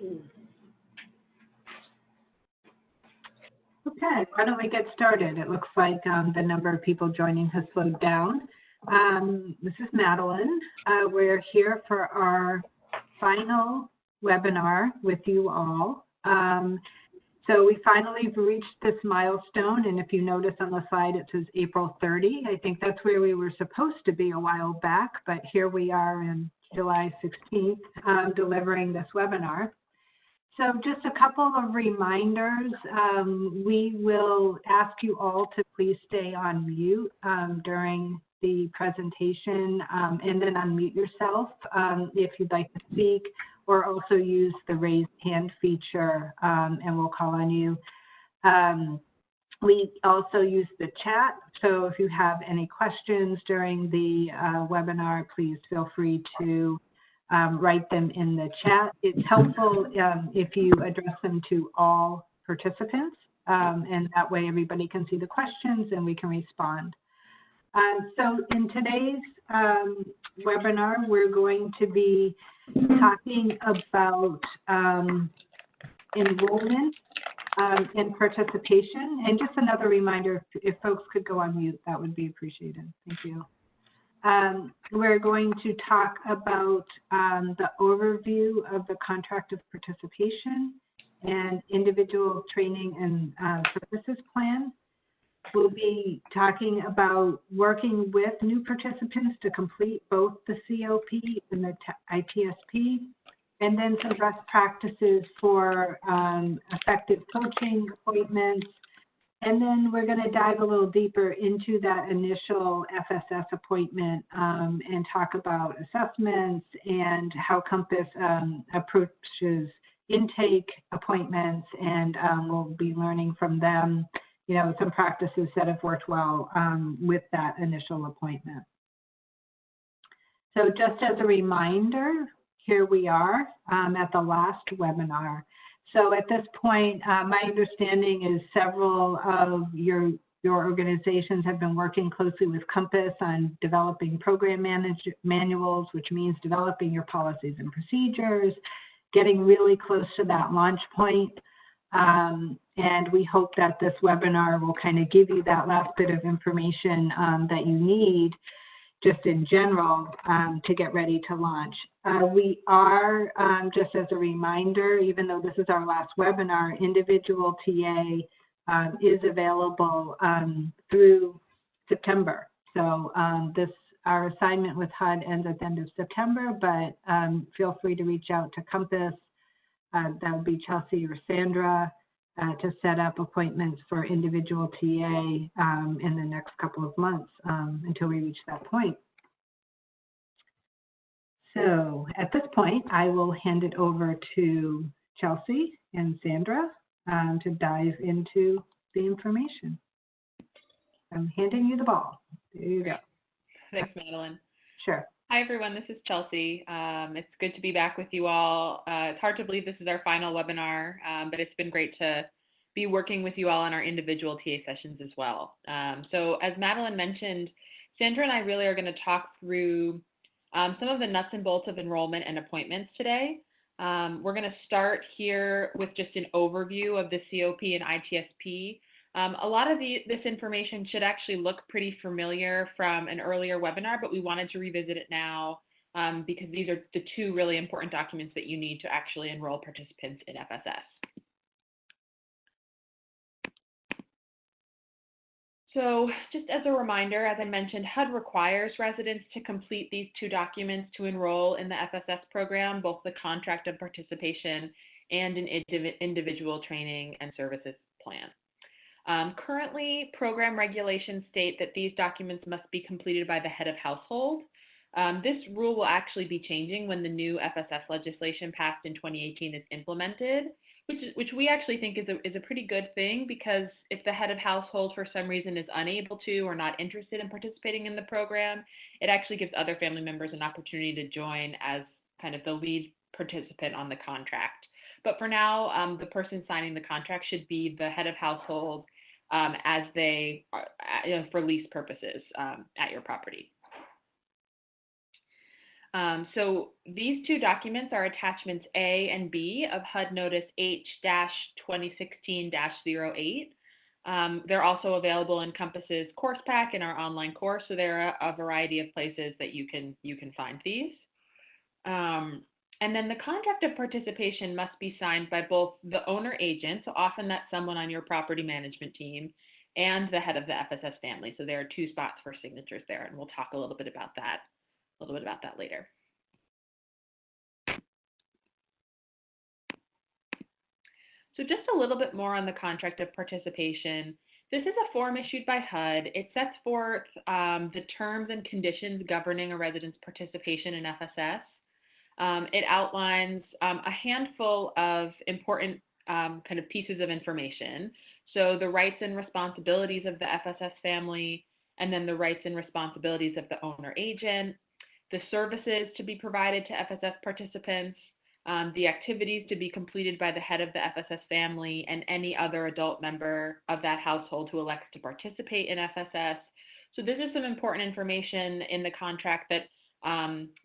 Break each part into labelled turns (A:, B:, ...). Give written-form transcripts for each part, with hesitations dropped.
A: Okay, why don't we get started? It looks like the number of people joining has slowed down. This is Madeline. We're here for our final webinar with you all. So we finally reached this milestone, and if you notice on the slide, it says April 30. I think that's where we were supposed to be a while back, but here we are in July 16th delivering this webinar. So just a couple of reminders. We will ask you all to please stay on mute during the presentation and then unmute yourself if you'd like to speak, or also use the raise hand feature and we'll call on you. We also use the chat, so if you have any questions during the webinar, please feel free to write them in the chat. It's helpful if you address them to all participants, and that way everybody can see the questions and we can respond. So in today's webinar, we're going to be talking about enrollment and participation. And just another reminder, if folks could go on mute, that would be appreciated. Thank you. We're going to talk about the overview of the contract of participation and individual training and services plan. We'll be talking about working with new participants to complete both the COP and the ITSP, and then some best practices for effective coaching appointments. And then we're going to dive a little deeper into that initial FSS appointment and talk about assessments and how Compass approaches intake appointments, and we'll be learning from them, you know, some practices that have worked well with that initial appointment. So just as a reminder, here we are at the last webinar. So at this point, my understanding is several of your organizations have been working closely with Compass on developing program manuals, which means developing your policies and procedures, getting really close to that launch point. And we hope that this webinar will kind of give you that last bit of information that you need just in general to get ready to launch. We are, just as a reminder, even though this is our last webinar, individual TA is available through September. So our assignment with HUD ends at the end of September, but feel free to reach out to Compass. That would be Chelsea or Sandra to set up appointments for individual TA in the next couple of months until we reach that point. So at this point, I will hand it over to Chelsea and Sandra to dive into the information. I'm handing you the ball. There you go.
B: Thanks, Madeline.
A: Sure.
B: Hi, everyone. This is Chelsea. It's good to be back with you all. It's hard to believe this is our final webinar, but it's been great to be working with you all on our individual TA sessions as well. So as Madeline mentioned, Sandra and I really are going to talk through some of the nuts and bolts of enrollment and appointments today. We're going to start here with just an overview of the COP and ITSP. A lot of this information should actually look pretty familiar from an earlier webinar, but we wanted to revisit it now because these are the two really important documents that you need to actually enroll participants in FSS. So just as a reminder, as I mentioned, HUD requires residents to complete these two documents to enroll in the FSS program, both the contract of participation and an individual training and services plan. Currently, program regulations state that these documents must be completed by the head of household. This rule will actually be changing when the new FSS legislation passed in 2018 is implemented, which we actually think is a pretty good thing, because if the head of household for some reason is unable to or not interested in participating in the program, it actually gives other family members an opportunity to join as kind of the lead participant on the contract. But for now, the person signing the contract should be the head of household as they are, for lease purposes at your property. So these two documents are attachments A and B of HUD Notice H-2016-08. They're also available in Compass's course pack in our online course, so there are a variety of places that you can find these. And then the contract of participation must be signed by both the owner agent, so often that's someone on your property management team, and the head of the FSS family. So there are two spots for signatures there, and we'll talk a little bit about that later. So just a little bit more on the contract of participation. This is a form issued by HUD. It sets forth the terms and conditions governing a resident's participation in FSS. It outlines a handful of important kind of pieces of information. So the rights and responsibilities of the FSS family, and then the rights and responsibilities of the owner agent, the services to be provided to FSS participants, the activities to be completed by the head of the FSS family and any other adult member of that household who elects to participate in FSS. So this is some important information in the contract that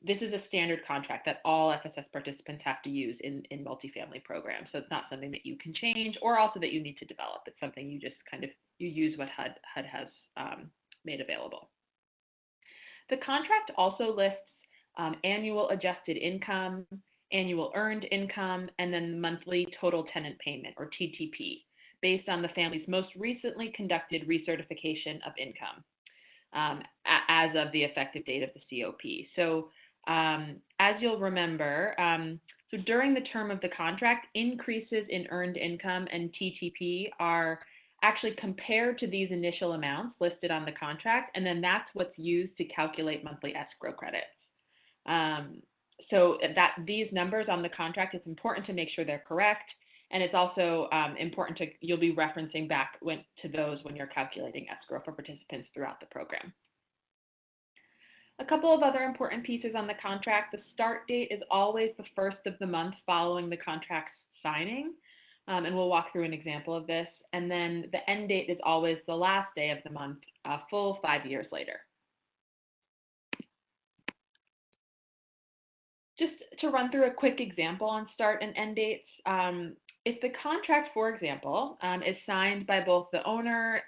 B: this is a standard contract that all FSS participants have to use in multifamily programs. So it's not something that you can change or also that you need to develop. It's something you just you use what HUD has made available. The contract also lists annual adjusted income, annual earned income, and then monthly total tenant payment, or TTP, based on the family's most recently conducted recertification of income as of the effective date of the COP. So as you'll remember, so during the term of the contract, increases in earned income and TTP are actually compared to these initial amounts listed on the contract, and then that's what's used to calculate monthly escrow credits. So that these numbers on the contract, it's important to make sure they're correct, and it's also important you'll be referencing back to those when you're calculating escrow for participants throughout the program. A couple of other important pieces on the contract. The start date is always the first of the month following the contract's signing, and we'll walk through an example of this. And then the end date is always the last day of the month, a full 5 years later. Just to run through a quick example on start and end dates, if the contract, for example, is signed by both the owner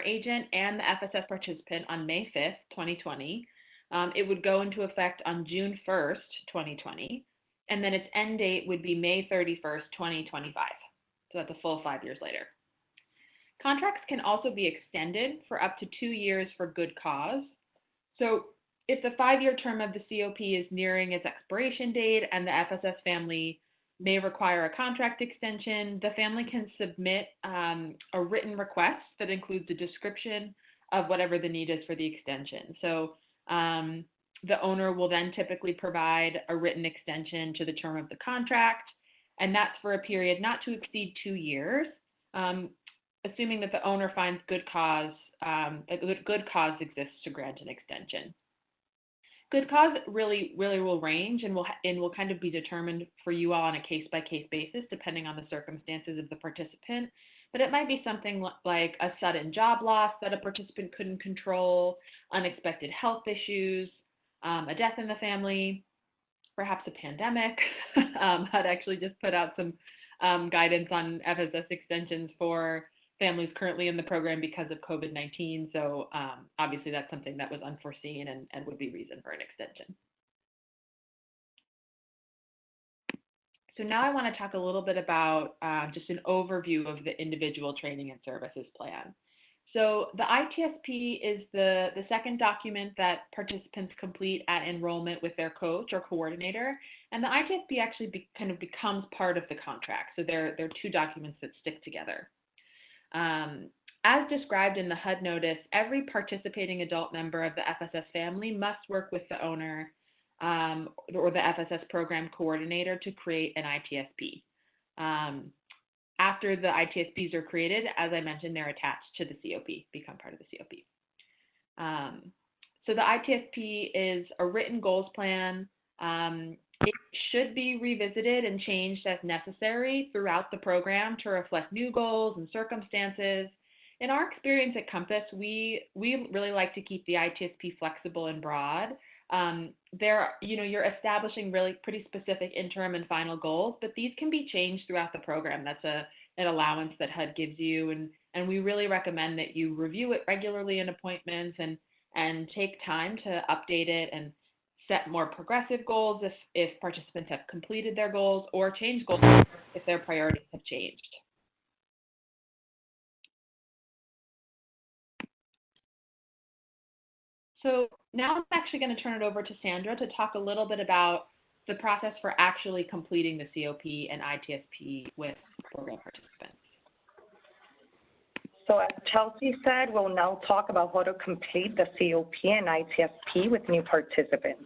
B: agent and the FSS participant on May 5th, 2020, it would go into effect on June 1st, 2020, and then its end date would be May 31st, 2025. So that's a full 5 years later. Contracts can also be extended for up to 2 years for good cause. So if the 5-year term of the COP is nearing its expiration date and the FSS family may require a contract extension, the family can submit a written request that includes a description of whatever the need is for the extension. So the owner will then typically provide a written extension to the term of the contract, and that's for a period not to exceed 2 years, assuming that the owner finds good cause exists to grant an extension. Good cause really will range and will kind of be determined for you all on a case-by-case basis, depending on the circumstances of the participant. But it might be something like a sudden job loss that a participant couldn't control, unexpected health issues, a death in the family, perhaps a pandemic. I'd actually just put out some guidance on FSS extensions for families currently in the program because of COVID-19. So obviously that's something that was unforeseen and would be reason for an extension. So now I want to talk a little bit about just an overview of the individual training and services plan. So the ITSP is the second document that participants complete at enrollment with their coach or coordinator, and the ITSP actually kind of becomes part of the contract. So they're two documents that stick together. As described in the HUD notice, every participating adult member of the FSS family must work with the owner or the FSS program coordinator to create an ITSP. After the ITSPs are created, as I mentioned, they're attached to the COP, become part of the COP. So the ITSP is a written goals plan. It should be revisited and changed as necessary throughout the program to reflect new goals and circumstances. In our experience at Compass, we really like to keep the ITSP flexible and broad You're establishing really pretty specific interim and final goals, but these can be changed throughout the program. That's an allowance that HUD gives you, and we really recommend that you review it regularly in appointments and take time to update it and set more progressive goals if participants have completed their goals, or change goals if their priorities have changed. So now I'm actually going to turn it over to Sandra to talk a little bit about the process for actually completing the COP and ITSP with program participants.
C: So as Chelsea said, we'll now talk about how to complete the COP and ITSP with new participants.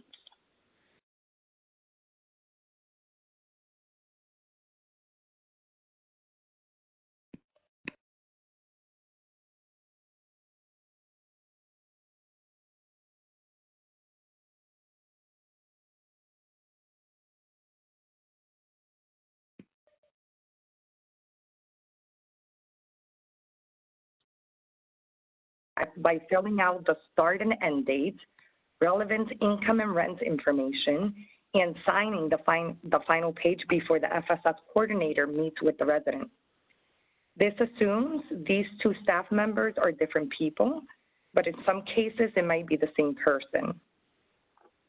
C: By filling out the start and end date, relevant income and rent information, and signing the final page before the FSS coordinator meets with the resident. This assumes these two staff members are different people, but in some cases it might be the same person.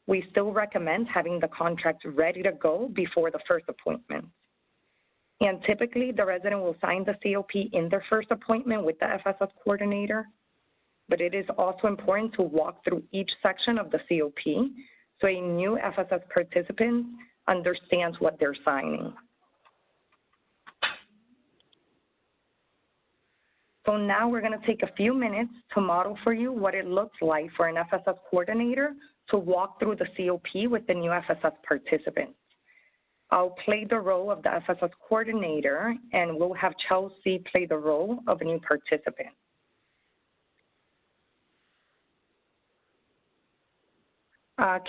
C: We still recommend having the contract ready to go before the first appointment. And typically the resident will sign the COP in their first appointment with the FSS coordinator, but it is also important to walk through each section of the COP so a new FSS participant understands what they're signing. So now we're going to take a few minutes to model for you what it looks like for an FSS coordinator to walk through the COP with the new FSS participants. I'll play the role of the FSS coordinator, and we'll have Chelsea play the role of a new participant.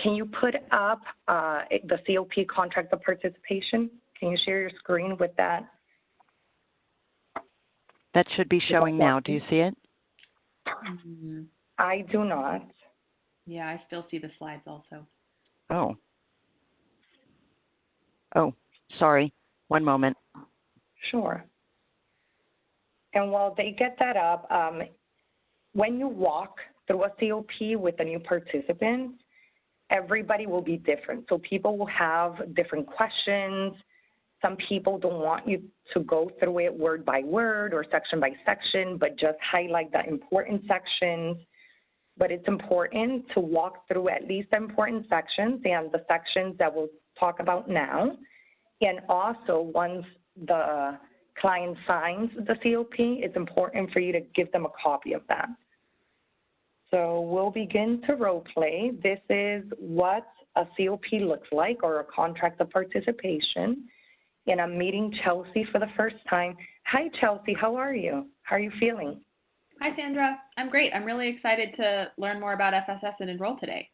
C: Can you put up the COP contract of participation? Can you share your screen with that?
D: That should be showing now. Do you see it?
B: Mm-hmm.
C: I do not.
B: Yeah, I still see the slides also.
D: Oh. Oh, sorry. One moment.
C: Sure. And while they get that up, when you walk through a COP with a new participant, everybody will be different. So people will have different questions. Some people don't want you to go through it word by word or section by section, but just highlight the important sections. But it's important to walk through at least the important sections and the sections that we'll talk about now. And also, once the client signs the COP, it's important for you to give them a copy of that. So we'll begin to role play. This is what a COP looks like, or a contract of participation. And I'm meeting Chelsea for the first time. Hi, Chelsea. How are you? How are you feeling?
B: Hi, Sandra. I'm great. I'm really excited to learn more about FSS and enroll today.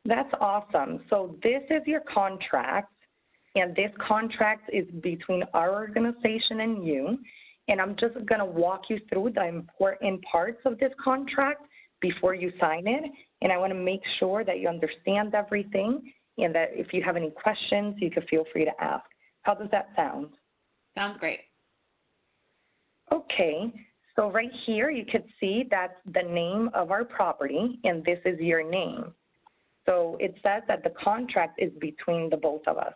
C: That's awesome. So this is your contract, and this contract is between our organization and you. And I'm just going to walk you through the important parts of this contract before you sign it. And I want to make sure that you understand everything, and that if you have any questions, you can feel free to ask. How does that sound?
B: Sounds great.
C: Okay. So right here, you could see that's the name of our property, and this is your name. So it says that the contract is between the both of us.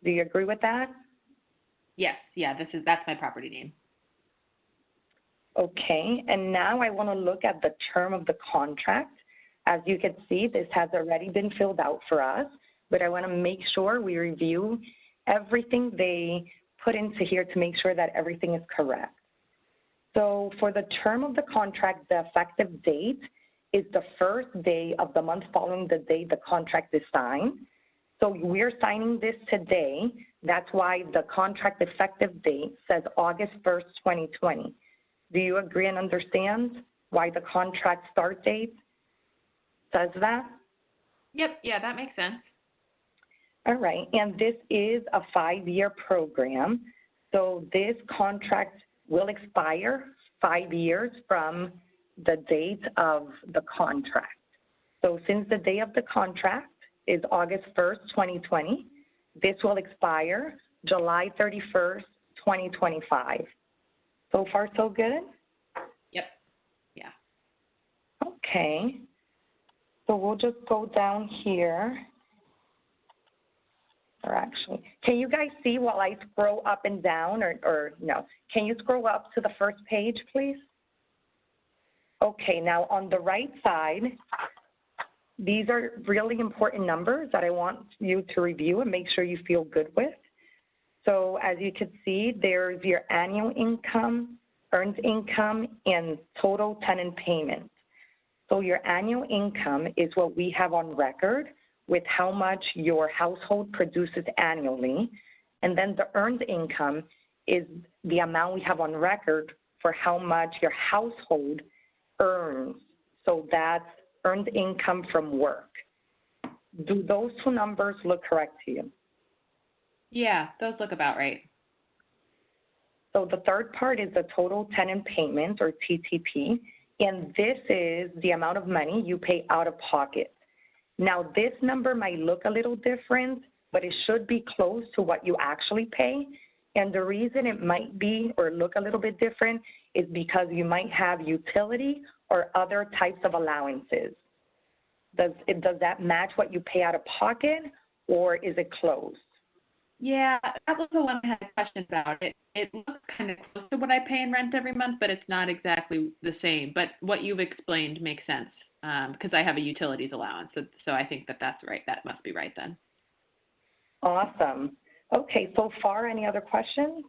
C: Do you agree with that?
B: Yes. Yeah. That's my property name.
C: Okay. And now I want to look at the term of the contract. As you can see, this has already been filled out for us, but I want to make sure we review everything they put into here to make sure that everything is correct. So for the term of the contract, the effective date is the first day of the month following the day the contract is signed. So we're signing this today. That's why the contract effective date says August 1st, 2020. Do you agree and understand why the contract start date says that?
B: Yep. Yeah, that makes sense.
C: All right. And this is a 5-year program. So this contract will expire 5 years from the date of the contract. So So since the day of the contract is August 1st, 2020, this will expire July 31st, 2025. So far, so good?
B: Yep. Yeah.
C: Okay. So we'll just go down here. Or actually, can you guys see while I scroll up and down, or no? Can you scroll up to the first page, please? Okay, now on the right side, these are really important numbers that I want you to review and make sure you feel good with. So as you can see, there's your annual income, earned income, and total tenant payment. So your annual income is what we have on record with how much your household produces annually. And then the earned income is the amount we have on record for how much your household earns. So that's earned income from work. Do those two numbers look correct to you?
B: Yeah, those look about right.
C: So the third part is the total tenant payment, or TTP, and this is the amount of money you pay out of pocket. Now, this number might look a little different, but it should be close to what you actually pay. And the reason it might be or look a little bit different is because you might have utility or other types of allowances. Does that match what you pay out of pocket, or is it close?
B: Yeah, that was the one I had a question about. It looks kind of close to what I pay in rent every month, but it's not exactly the same. But what you've explained makes sense because I have a utilities allowance. So I think that's right. That must be right then.
C: Awesome. Okay, so far, any other questions?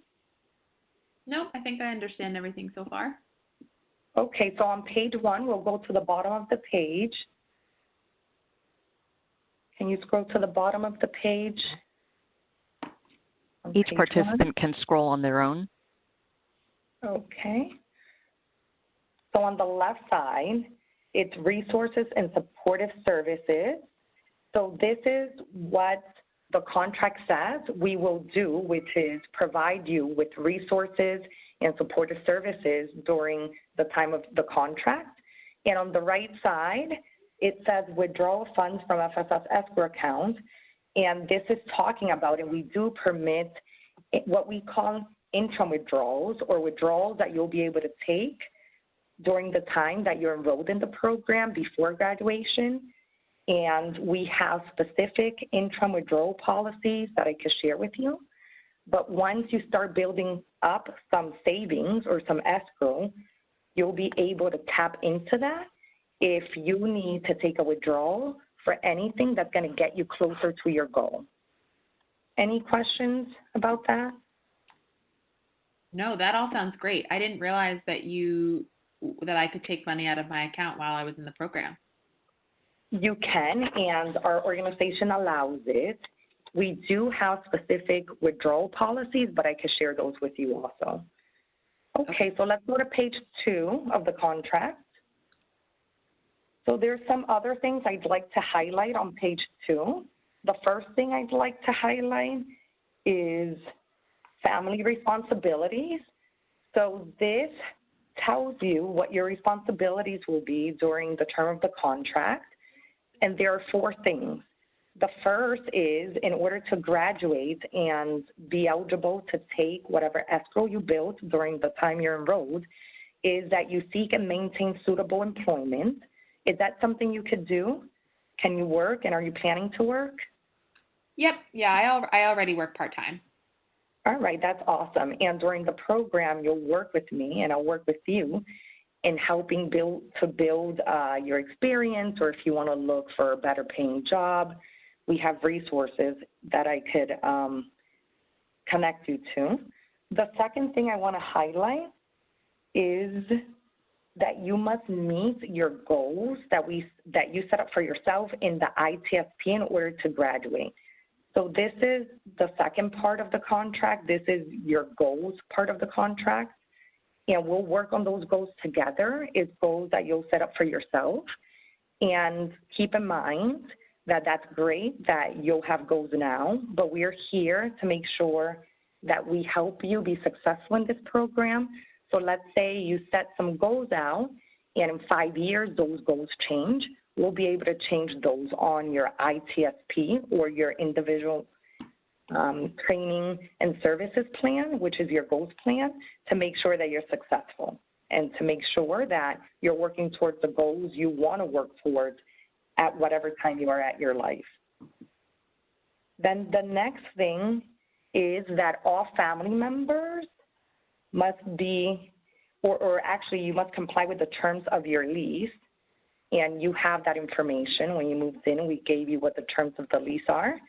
B: No, I think I understand everything so far.
C: Okay, so on page 1, we'll go to the bottom of the page. Can you scroll to the bottom of the page?
D: Each participant can scroll on their own.
C: Okay. So on the left side, it's resources and supportive services. So this is what the contract says we will do, which is provide you with resources and supportive services during the time of the contract. And on the right side, it says withdrawal funds from FSS escrow account. And this is talking about, and we do permit what we call interim withdrawals, or withdrawals that you'll be able to take during the time that you're enrolled in the program before graduation. And we have specific interim withdrawal policies that I could share with you. But once you start building up some savings or some escrow, you'll be able to tap into that if you need to take a withdrawal for anything that's going to get you closer to your goal. Any questions about that?
B: No, that all sounds great. I didn't realize that I could take money out of my account while I was in the program.
C: You can, and our organization allows it. We do have specific withdrawal policies, but I can share those with you also. Okay, so let's go to page 2 of the contract. So there's some other things I'd like to highlight on page 2. The first thing I'd like to highlight is family responsibilities. So this tells you what your responsibilities will be during the term of the contract. And there are 4 things. The first is, in order to graduate and be eligible to take whatever escrow you built during the time you're enrolled, is that you seek and maintain suitable employment. Is that something you could do? Can you work, and are you planning to work?
B: Yep. Yeah, I already work part-time.
C: All right, that's awesome. And during the program, you'll work with me, and I'll work with you in helping build your experience, or if you want to look for a better paying job, we have resources that I could connect you to. The second thing I want to highlight is that you must meet your goals that you set up for yourself in the ITSP in order to graduate. So this is the second part of the contract. This is your goals part of the contract. And we'll work on those goals together. It's goals that you'll set up for yourself. And keep in mind that that's great that you'll have goals now, but we're here to make sure that we help you be successful in this program. So let's say you set some goals out, and in 5 years, those goals change. we'll be able to change those on your ITSP or your individual training and services plan, which is your goals plan, to make sure that you're successful and to make sure that you're working towards the goals you want to work towards at whatever time you are at your life. Then the next thing is that all family members must be, or actually you must comply with the terms of your lease, and you have that information when you moved in. We gave you what the terms of the lease are.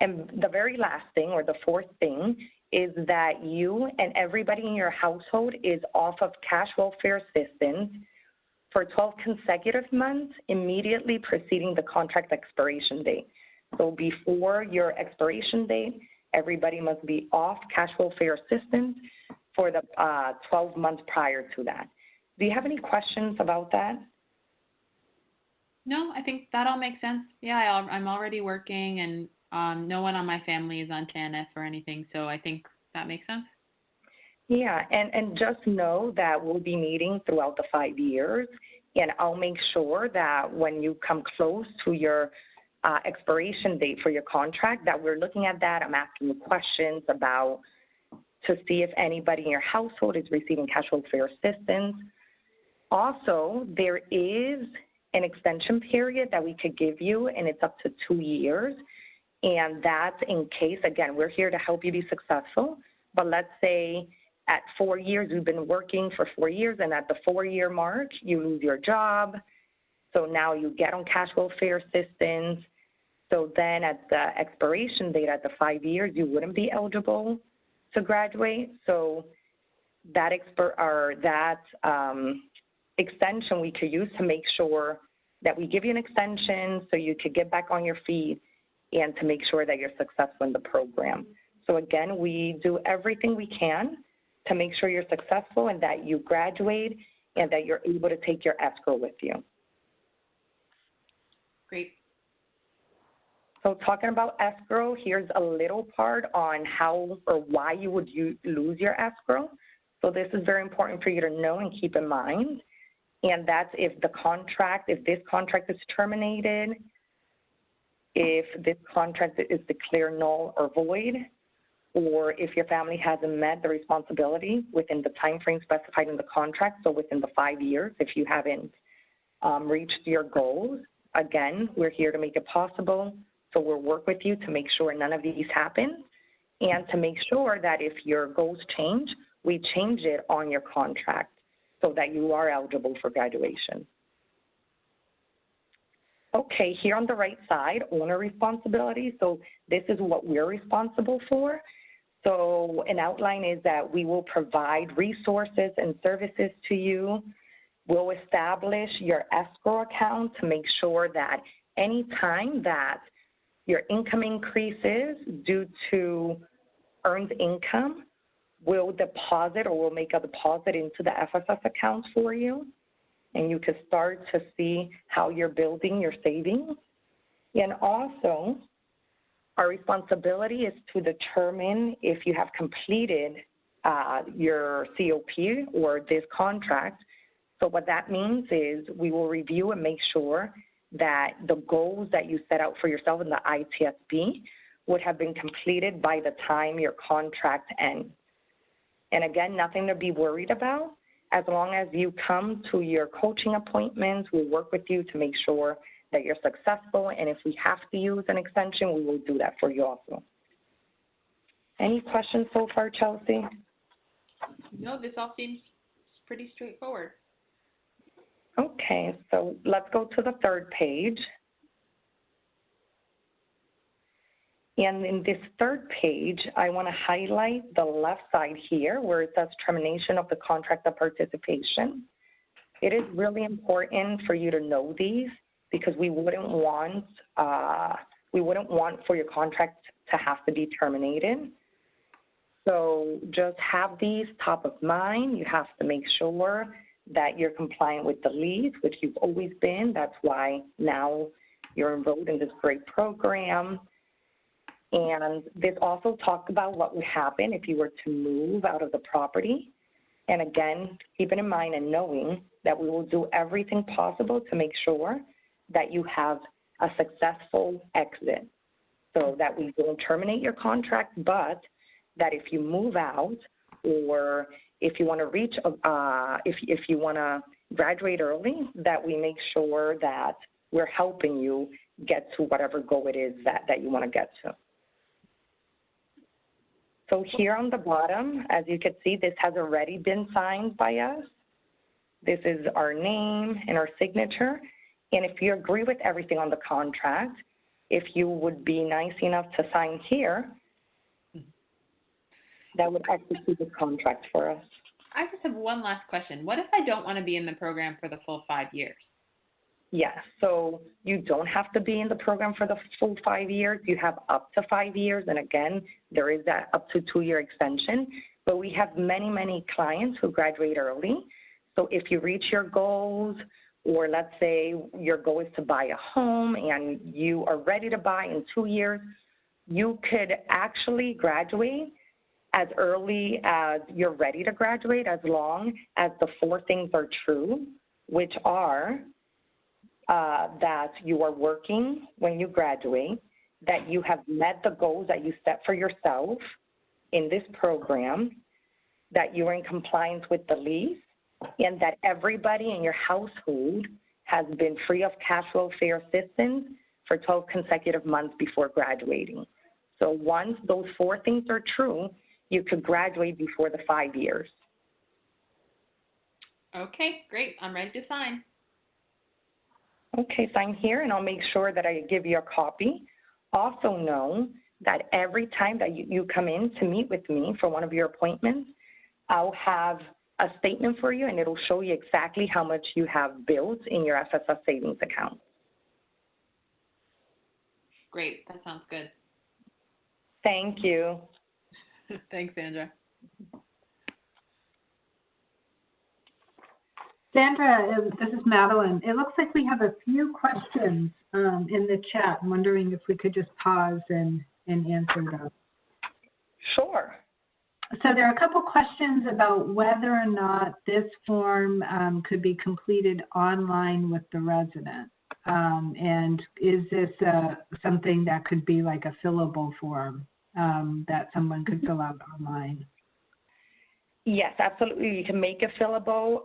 C: And the very last thing, or the fourth thing, is that you and everybody in your household is off of cash welfare assistance for 12 consecutive months immediately preceding the contract expiration date. So before your expiration date, everybody must be off cash welfare assistance for the 12 months prior to that. Do you have any questions about that?
B: No, I think that all makes sense. Yeah, I'm already working, and no one on my family is on TANF or anything, so I think that makes sense.
C: Yeah, and just know that we'll be meeting throughout the 5 years, and I'll make sure that when you come close to your expiration date for your contract, that we're looking at that. I'm asking you questions about to see if anybody in your household is receiving cash welfare assistance. Also, there is an extension period that we could give you, and it's up to 2 years. And that's in case, again, we're here to help you be successful, but let's say at 4 years, you've been working for 4 years, and at the 4-year mark, you lose your job. So now you get on cash welfare assistance. So then at the expiration date, at the 5 years, you wouldn't be eligible to graduate. So that extension we could use to make sure that we give you an extension so you could get back on your feet and to make sure that you're successful in the program. So again, we do everything we can to make sure you're successful and that you graduate and that you're able to take your escrow with you.
B: Great.
C: So talking about escrow, here's a little part on how or why you would lose your escrow. So this is very important for you to know and keep in mind. And that's if this contract is terminated, if this contract is declared null or void, or if your family hasn't met the responsibility within the time frame specified in the contract, so within the 5 years, if you haven't reached your goals. Again, we're here to make it possible, so we'll work with you to make sure none of these happen and to make sure that if your goals change, we change it on your contract so that you are eligible for graduation. Okay, here on the right side, owner responsibility. So this is what we're responsible for. So an outline is that we will provide resources and services to you. We'll establish your escrow account to make sure that any time that your income increases due to earned income, we'll deposit or we'll make a deposit into the FSS account for you. And you can start to see how you're building your savings. And also, our responsibility is to determine if you have completed your COP or this contract. So what that means is we will review and make sure that the goals that you set out for yourself in the ITSP would have been completed by the time your contract ends. And again, nothing to be worried about. As long as you come to your coaching appointments, we'll work with you to make sure that you're successful. And if we have to use an extension, we will do that for you also. Any questions so far, Chelsea?
B: No, this all seems pretty straightforward.
C: Okay, so let's go to the third page. And in this third page, I want to highlight the left side here where it says termination of the contract of participation. It is really important for you to know these because we wouldn't want for your contract to have to be terminated. So just have these top of mind. You have to make sure that you're compliant with the lease, which you've always been. That's why now you're enrolled in this great program. And this also talks about what would happen if you were to move out of the property. And again, keeping in mind and knowing that we will do everything possible to make sure that you have a successful exit, so that we don't terminate your contract, but that if you move out or if you want to reach, if you want to graduate early, that we make sure that we're helping you get to whatever goal it is that you want to get to. So here on the bottom, as you can see, this has already been signed by us. This is our name and our signature. And if you agree with everything on the contract, if you would be nice enough to sign here, that would execute the contract for us.
B: I just have one last question. What if I don't want to be in the program for the full 5 years?
C: Yes, so you don't have to be in the program for the full 5 years. You have up to 5 years, and again, there is that up to 2-year extension. But we have many, many clients who graduate early. So if you reach your goals, or let's say your goal is to buy a home and you are ready to buy in 2 years, you could actually graduate as early as you're ready to graduate, as long as the 4 things are true, which are that you are working when you graduate, that you have met the goals that you set for yourself in this program, that you are in compliance with the lease, and that everybody in your household has been free of cash flow fare assistance for 12 consecutive months before graduating. So once those 4 things are true, you could graduate before the 5 years.
B: Okay, great. I'm ready to sign.
C: Okay, sign here, and I'll make sure that I give you a copy. Also know that every time that you come in to meet with me for one of your appointments, I'll have a statement for you, and it'll show you exactly how much you have built in your FSS savings account.
B: Great. That sounds good.
C: Thank you.
B: Thanks, Sandra.
A: Sandra, this is Madeline. It looks like we have a few questions in the chat. I'm wondering if we could just pause and answer them.
C: Sure.
A: So there are a couple questions about whether or not this form could be completed online with the resident. And is this something that could be like a fillable form that someone could fill out online?
C: Yes, absolutely. You can make it fillable.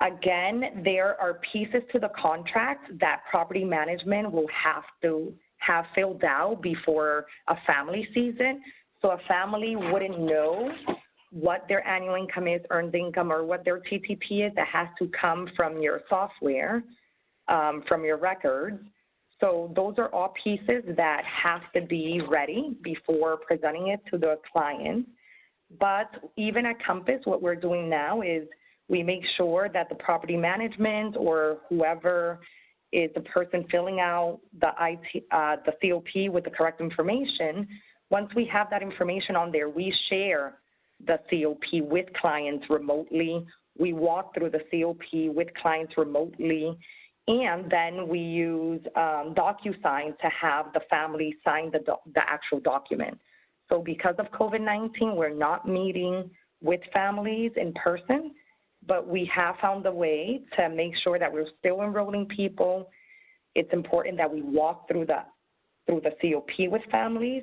C: Again, there are pieces to the contract that property management will have to have filled out before a family sees it. So a family wouldn't know what their annual income is, earned income, or what their TTP is. That has to come from your software, from your records. So those are all pieces that have to be ready before presenting it to the client. But even at Compass, what we're doing now is we make sure that the property management or whoever is the person filling out the COP with the correct information, once we have that information on there, we share the COP with clients remotely. We walk through the COP with clients remotely, and then we use DocuSign to have the family sign the actual document. So because of COVID-19, we're not meeting with families in person, but we have found a way to make sure that we're still enrolling people. It's important that we walk through the COP with families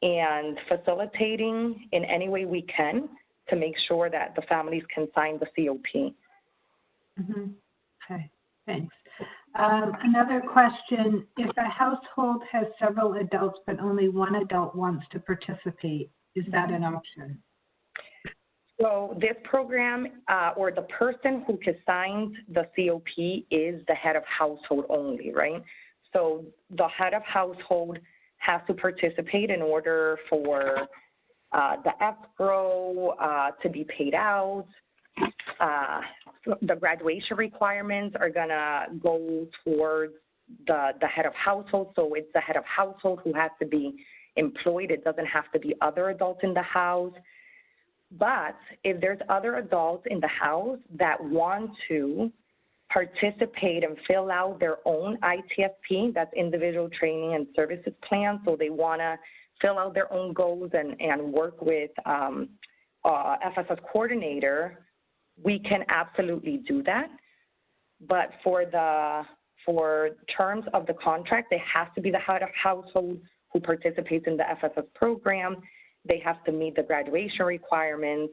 C: and facilitating in any way we can to make sure that the families can sign the COP.
A: Mm-hmm. Okay, thanks. Another question, if a household has several adults but only one adult wants to participate, is that an option?
C: So this program or the person who signs the COP is the head of household only, right? So the head of household has to participate in order for the escrow to be paid out. The graduation requirements are going to go towards the head of household. So it's the head of household who has to be employed. It doesn't have to be other adults in the house. But if there's other adults in the house that want to participate and fill out their own ITSP, that's individual training and services plan, so they want to fill out their own goals and work with FSS coordinator, we can absolutely do that. But for the for terms of the contract, it has to be the head of household who participates in the FSS program. They have to meet the graduation requirements.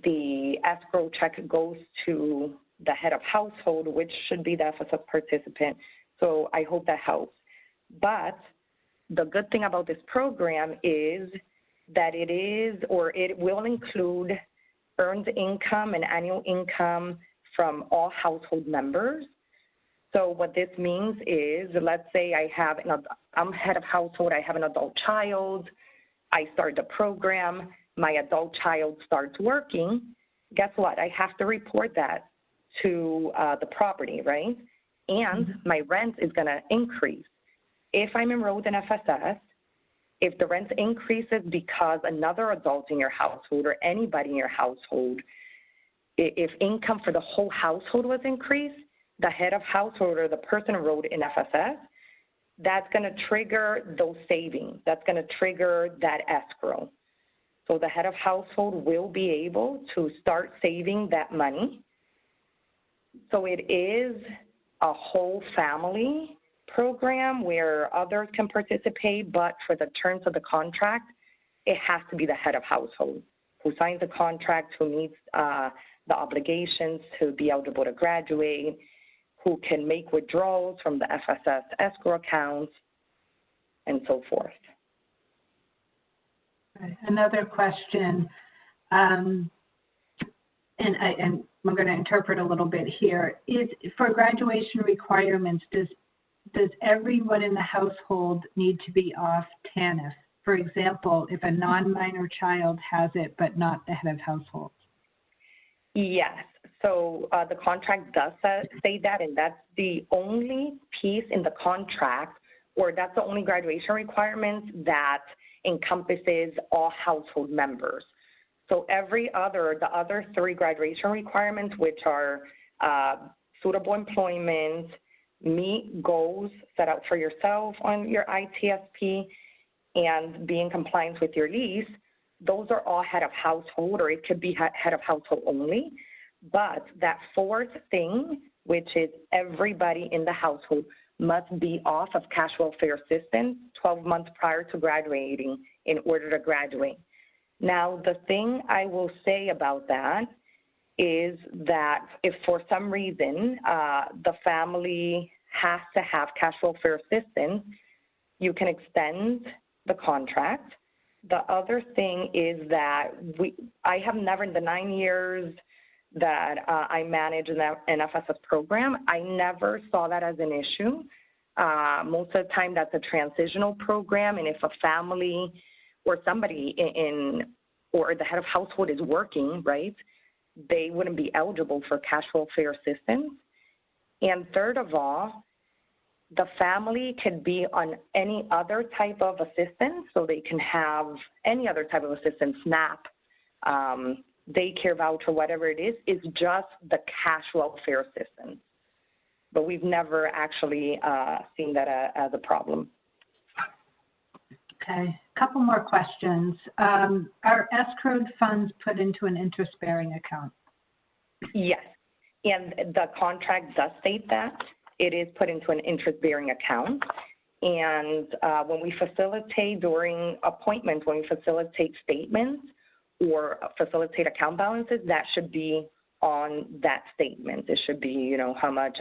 C: The escrow check goes to the head of household, which should be the FSS participant. So I hope that helps. But the good thing about this program is that it will include earned income and annual income from all household members. So what this means is, let's say I'm head of household, I have an adult child, I start the program, my adult child starts working, guess what? I have to report that to the property, right? And my rent is going to increase. If I'm enrolled in FSS, if the rent increases because another adult in your household or anybody in your household, if income for the whole household was increased, the head of household or the person enrolled in FSS, that's going to trigger those savings. That's going to trigger that escrow. So the head of household will be able to start saving that money. So it is a whole family program where others can participate, but for the terms of the contract, it has to be the head of household who signs the contract, who meets the obligations to be eligible to graduate, who can make withdrawals from the FSS escrow accounts, and so forth.
A: Another question, and I'm going to interpret a little bit here, is for graduation requirements, does everyone in the household need to be off TANF? For example, if a non-minor child has it but not the head of household?
C: Yes. So the contract does say that, and that's the only piece in the contract, or that's the only graduation requirement that encompasses all household members. So the other three graduation requirements, which are suitable employment, meet goals set out for yourself on your ITSP, and be in compliance with your lease, those are all head of household, or it could be head of household only. But that fourth thing, which is everybody in the household must be off of cash welfare assistance 12 months prior to graduating in order to graduate. Now, the thing I will say about that is that if for some reason the family has to have cash welfare assistance, you can extend the contract. The other thing is that I have never, in the 9 years that I manage an FSS program, I never saw that as an issue. Most of the time, that's a transitional program, and if a family or somebody or the head of household is working, right, they wouldn't be eligible for cash welfare assistance. And third of all, the family could be on any other type of assistance, so they can have any other type of assistance, SNAP, daycare voucher, whatever it is just the cash welfare assistance. But we've never actually seen that as a problem.
A: Okay, a couple more questions. Are escrowed funds put into an interest-bearing account?
C: Yes, and the contract does state that. It is put into an interest-bearing account. And when we facilitate during appointments, when we facilitate statements or facilitate account balances, that should be on that statement. It should be, how much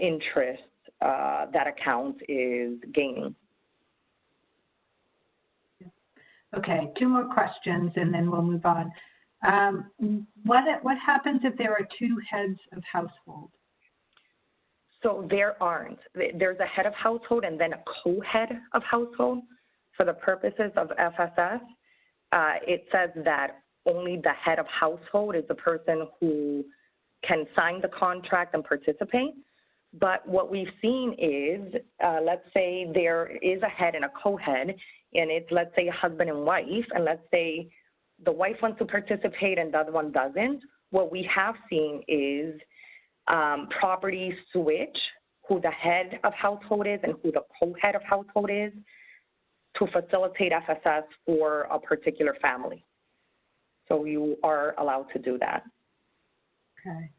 C: interest that account is gaining.
A: Okay, two more questions, and then we'll move on. What happens if there are two heads of household?
C: So there aren't. There's a head of household and then a co-head of household. For the purposes of FSS, it says that only the head of household is the person who can sign the contract and participate. But what we've seen is, let's say there is a head and a co-head, and it's, let's say, a husband and wife, and let's say the wife wants to participate and the other one doesn't. What we have seen is property switch, who the head of household is and who the co-head of household is, to facilitate FSS for a particular family. So you are allowed to do that.
A: Okay.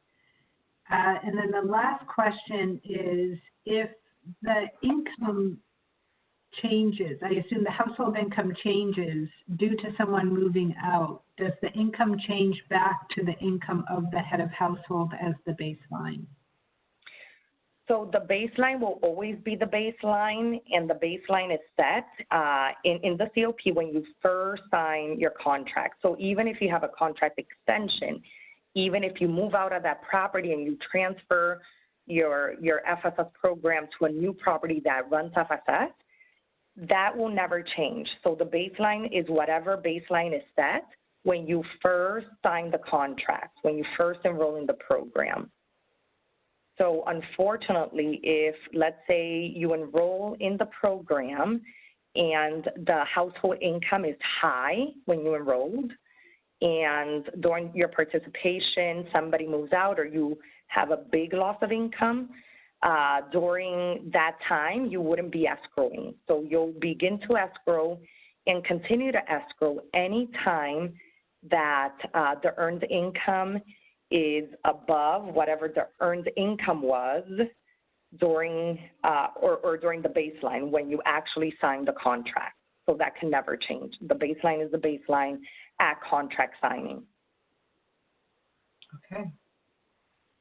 A: And then the last question is, if the income changes, I assume the household income changes due to someone moving out, does the income change back to the income of the head of household as the baseline?
C: So the baseline will always be the baseline, and the baseline is set in the COP when you first sign your contract. So even if you have a contract extension, even if you move out of that property and you transfer your FSS program to a new property that runs FSS, that will never change. So the baseline is whatever baseline is set when you first sign the contract, when you first enroll in the program. So unfortunately, if, let's say, you enroll in the program and the household income is high when you enrolled, and during your participation, somebody moves out or you have a big loss of income, during that time, you wouldn't be escrowing. So you'll begin to escrow and continue to escrow any time that the earned income is above whatever the earned income was during or during the baseline when you actually signed the contract. So that can never change. The baseline is the baseline at contract signing.
A: Okay.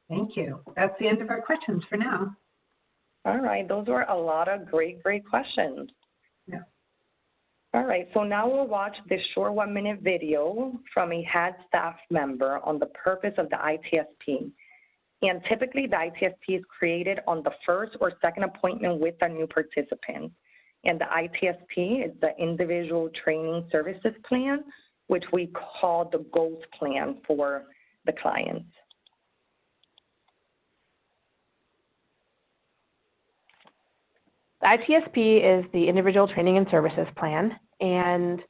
A: Thank you. That's the end of our questions for now.
C: All right. Those were a lot of great questions.
A: Yeah.
C: All right. So now we'll watch this short 1-minute video from a HAD staff member on the purpose of the ITSP. And typically the ITSP is created on the first or second appointment with a new participant. And the ITSP is the Individual Training Services Plan, which we call the GOALS plan for the clients.
E: The ITSP is the Individual Training and Services Plan, and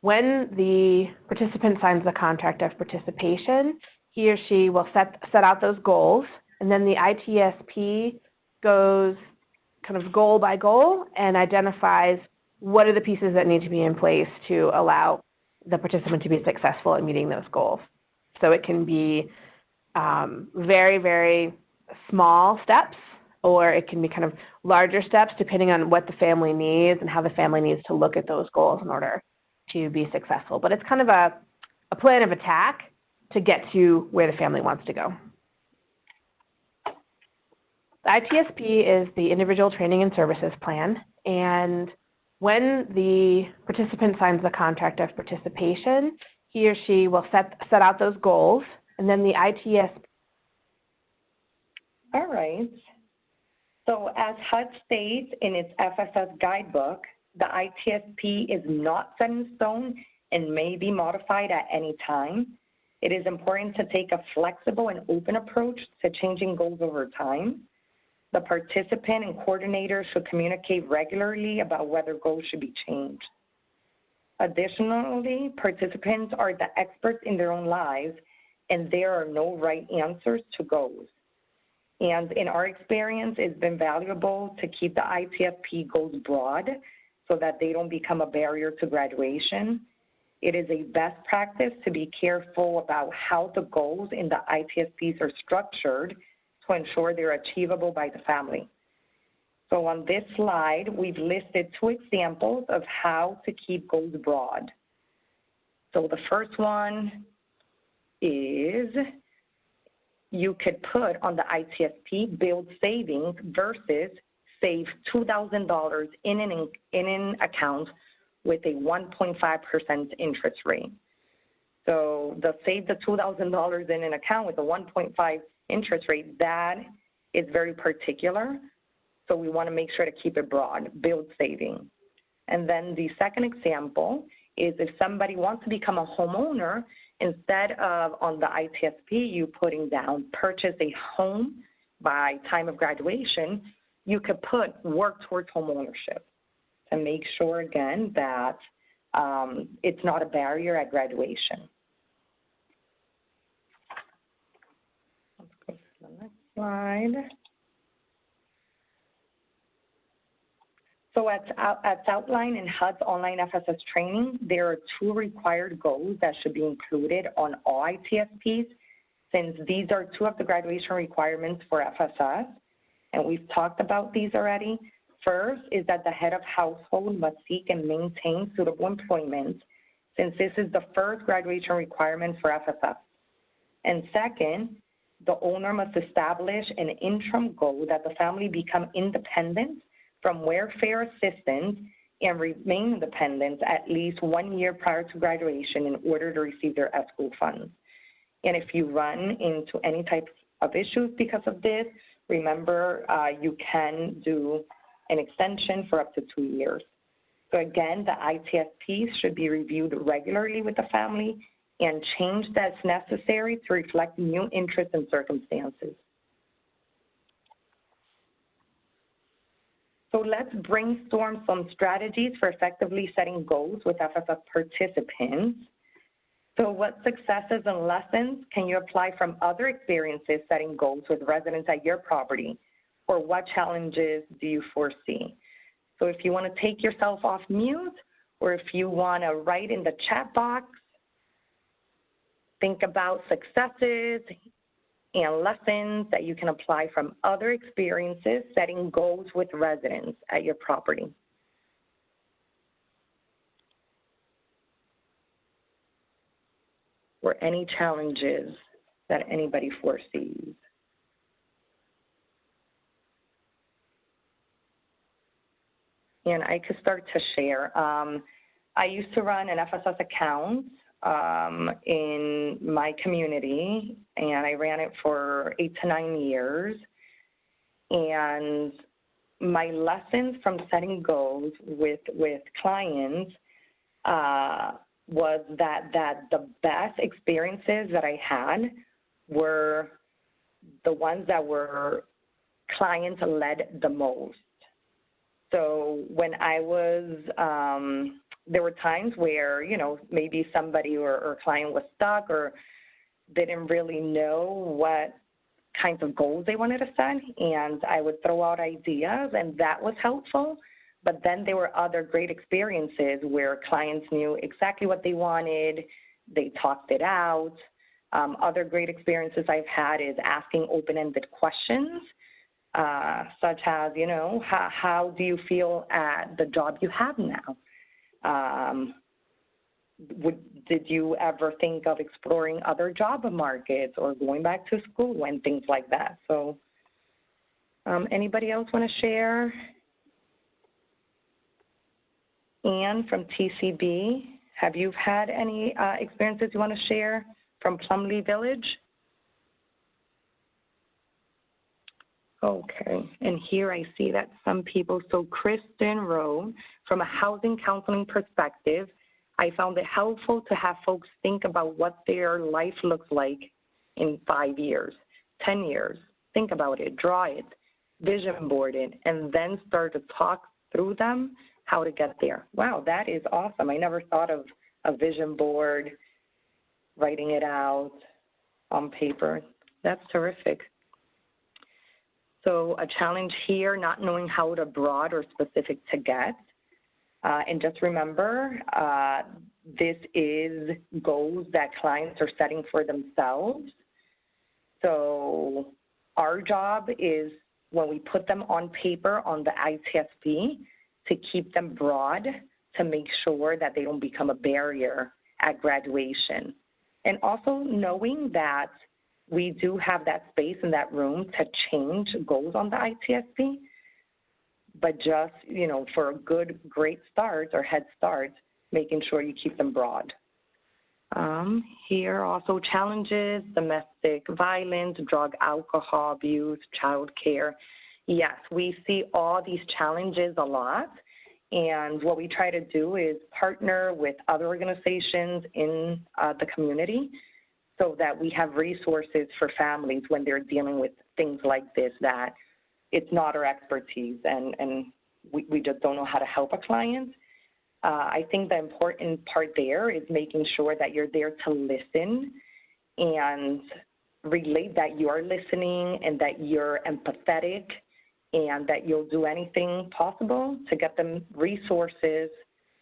E: when the participant signs the contract of participation, he or she will set out those goals, and then the ITSP goes kind of goal by goal and identifies what are the pieces that need to be in place to allow the participant to be successful at meeting those goals. So it can be very, very small steps, or it can be kind of larger steps depending on what the family needs and how the family needs to look at those goals in order to be successful. But it's kind of a plan of attack to get to where the family wants to go. The ITSP is the Individual Training and Services Plan, and when the participant signs the contract of participation, he or she will set out those goals, and then the ITSP.
C: All right. So as HUD states in its FSS guidebook, the ITSP is not set in stone and may be modified at any time. It is important to take a flexible and open approach to changing goals over time. The participant and coordinator should communicate regularly about whether goals should be changed. Additionally, participants are the experts in their own lives, and there are no right answers to goals. And in our experience, it's been valuable to keep the ITSP goals broad so that they don't become a barrier to graduation. It is a best practice to be careful about how the goals in the ITSPs are structured to ensure they're achievable by the family. So on this slide, we've listed 2 examples of how to keep goals broad. So the first one is you could put on the ITSP build savings versus save $2,000 in an account with a 1.5% interest rate. So the save the $2,000 in an account with a 1.5 interest rate, that is very particular. So we want to make sure to keep it broad, build savings. And then the second example is if somebody wants to become a homeowner, instead of on the ITSP you putting down purchase a home by time of graduation, you could put work towards home ownership to make sure, again, that it's not a barrier at graduation. Let's go to the next slide. So as outlined in HUD's online FSS training, there are 2 required goals that should be included on all ITSPs. since these are two of the graduation requirements for FSS, and we've talked about these already. First is that the head of household must seek and maintain suitable employment, since this is the first graduation requirement for FSS. And second, the owner must establish an interim goal that the family become independent from welfare assistance and remain independent at least 1 year prior to graduation in order to receive their school funds. And if you run into any type of issues because of this, remember you can do an extension for up to 2 years. So again, the ITSP should be reviewed regularly with the family and changed as necessary to reflect new interests and circumstances. So let's brainstorm some strategies for effectively setting goals with FSS participants. So what successes and lessons can you apply from other experiences setting goals with residents at your property? Or what challenges do you foresee? So if you want to take yourself off mute, or if you want to write in the chat box, think about successes and lessons that you can apply from other experiences setting goals with residents at your property. Or any challenges that anybody foresees. And I could start to share. I used to run an FSS account in my community, and I ran it for 8 to 9 years. And my lessons from setting goals with clients was that the best experiences that I had were the ones that were client-led the most. So when I was, there were times where, you know, maybe somebody or client was stuck or didn't really know what kinds of goals they wanted to set, and I would throw out ideas, and that was helpful. But then there were other great experiences where clients knew exactly what they wanted, they talked it out. Other great experiences I've had is asking open-ended questions, such as, you know, how do you feel at the job you have now? Did you ever think of exploring other job markets or going back to school and things like that? So anybody else want to share? Anne from TCB, have you had any experiences you want to share from Plumley Village? Okay, and here I see that some people, so Kristen wrote, from a housing counseling perspective, I found it helpful to have folks think about what their life looks like in 5 years, 10 years. Think about it, draw it, vision board it, and then start to talk through them how to get there. Wow, that is awesome. I never thought of a vision board, writing it out on paper. That's terrific. So a challenge here, not knowing how to broad or specific to get. And just remember, this is goals that clients are setting for themselves. So our job is, when we put them on paper on the ITSP, to keep them broad, to make sure that they don't become a barrier at graduation. And also knowing that we do have that space in that room to change goals on the ITSP, but just, you know, for a good, great start or head start, making sure you keep them broad. Here also challenges, domestic violence, drug, alcohol abuse, child care. Yes, we see all these challenges a lot, and what we try to do is partner with other organizations in the community so that we have resources for families when they're dealing with things like this, that it's not our expertise and we just don't know how to help a client. I think the important part there is making sure that you're there to listen and relate that you are listening and that you're empathetic and that you'll do anything possible to get them resources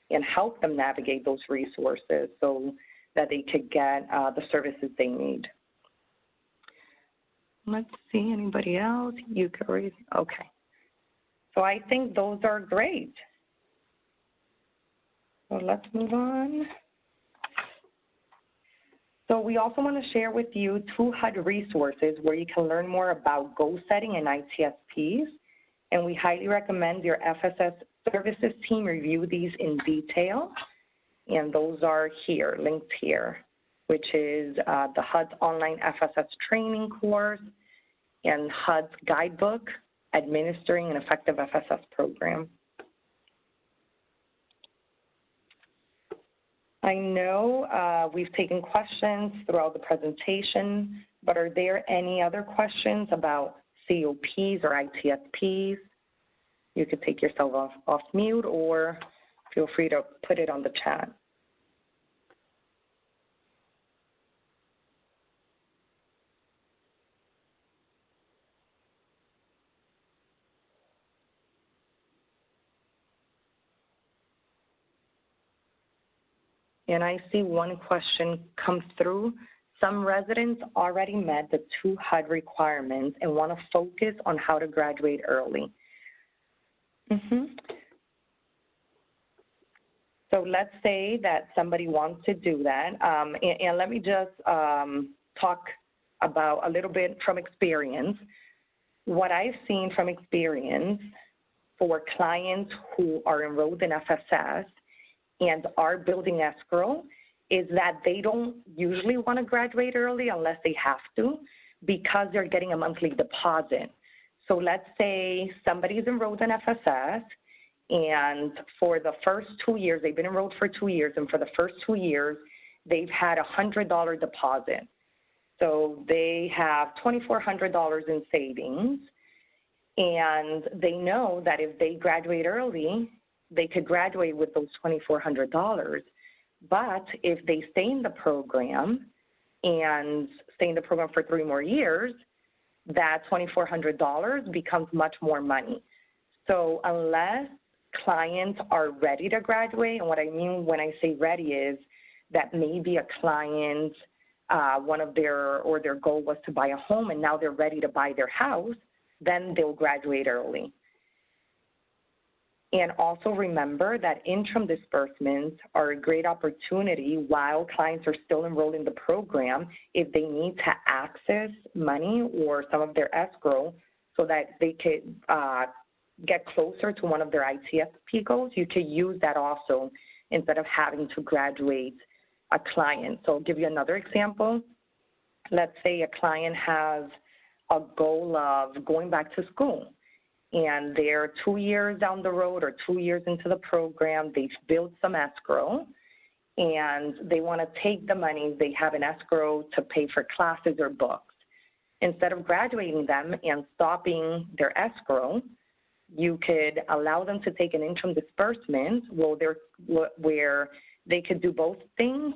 C: and help them navigate those resources so that they could get the services they need. Let's see, anybody else? You could raise, okay. So I think those are great. So let's move on. So we also want to share with you 2 HUD resources where you can learn more about goal setting and ITSPs. And we highly recommend your FSS services team review these in detail. And those are here, linked here, which is the HUD's online FSS training course and HUD's guidebook, Administering an Effective FSS Program. I know we've taken questions throughout the presentation, but are there any other questions about COPs or ITSPs? You could take yourself off mute or feel free to put it on the chat. And I see one question come through. Some residents already met the 2 HUD requirements and want to focus on how to graduate early. So let's say that somebody wants to do that. And let me just talk about a little bit from experience. What I've seen from experience for clients who are enrolled in FSS and are building escrow is that they don't usually want to graduate early unless they have to because they're getting a monthly deposit. So let's say somebody's enrolled in FSS and for the first 2 years, they've been enrolled for 2 years, and for the first 2 years, they've had a $100 deposit. So they have $2,400 in savings, and they know that if they graduate early, they could graduate with those $2,400. But if they stay in the program and stay in the program for 3 more years, that $2,400 becomes much more money. So unless clients are ready to graduate, and what I mean when I say ready is that maybe a client, their goal was to buy a home and now they're ready to buy their house, then they'll graduate early. And also remember that interim disbursements are a great opportunity while clients are still enrolled in the program if they need to access money or some of their escrow so that they could get closer to one of their ITSP goals. You could use that also instead of having to graduate a client. So I'll give you another example. Let's say a client has a goal of going back to school, and they're 2 years down the road or 2 years into the program, they've built some escrow, and they want to take the money they have in escrow to pay for classes or books. Instead of graduating them and stopping their escrow, you could allow them to take an interim disbursement where they could do both things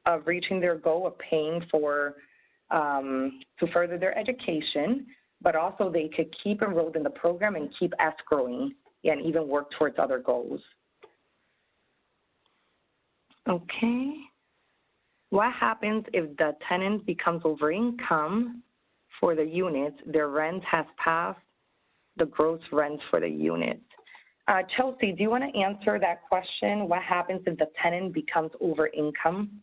C: of reaching their goal of paying for to further their education, but also they could keep enrolled in the program and keep escrowing and even work towards other goals. Okay. What happens if the tenant becomes over income for the unit, their rent has passed the gross rent for the unit? Chelsea, do you want to answer that question? What happens if the tenant becomes over income?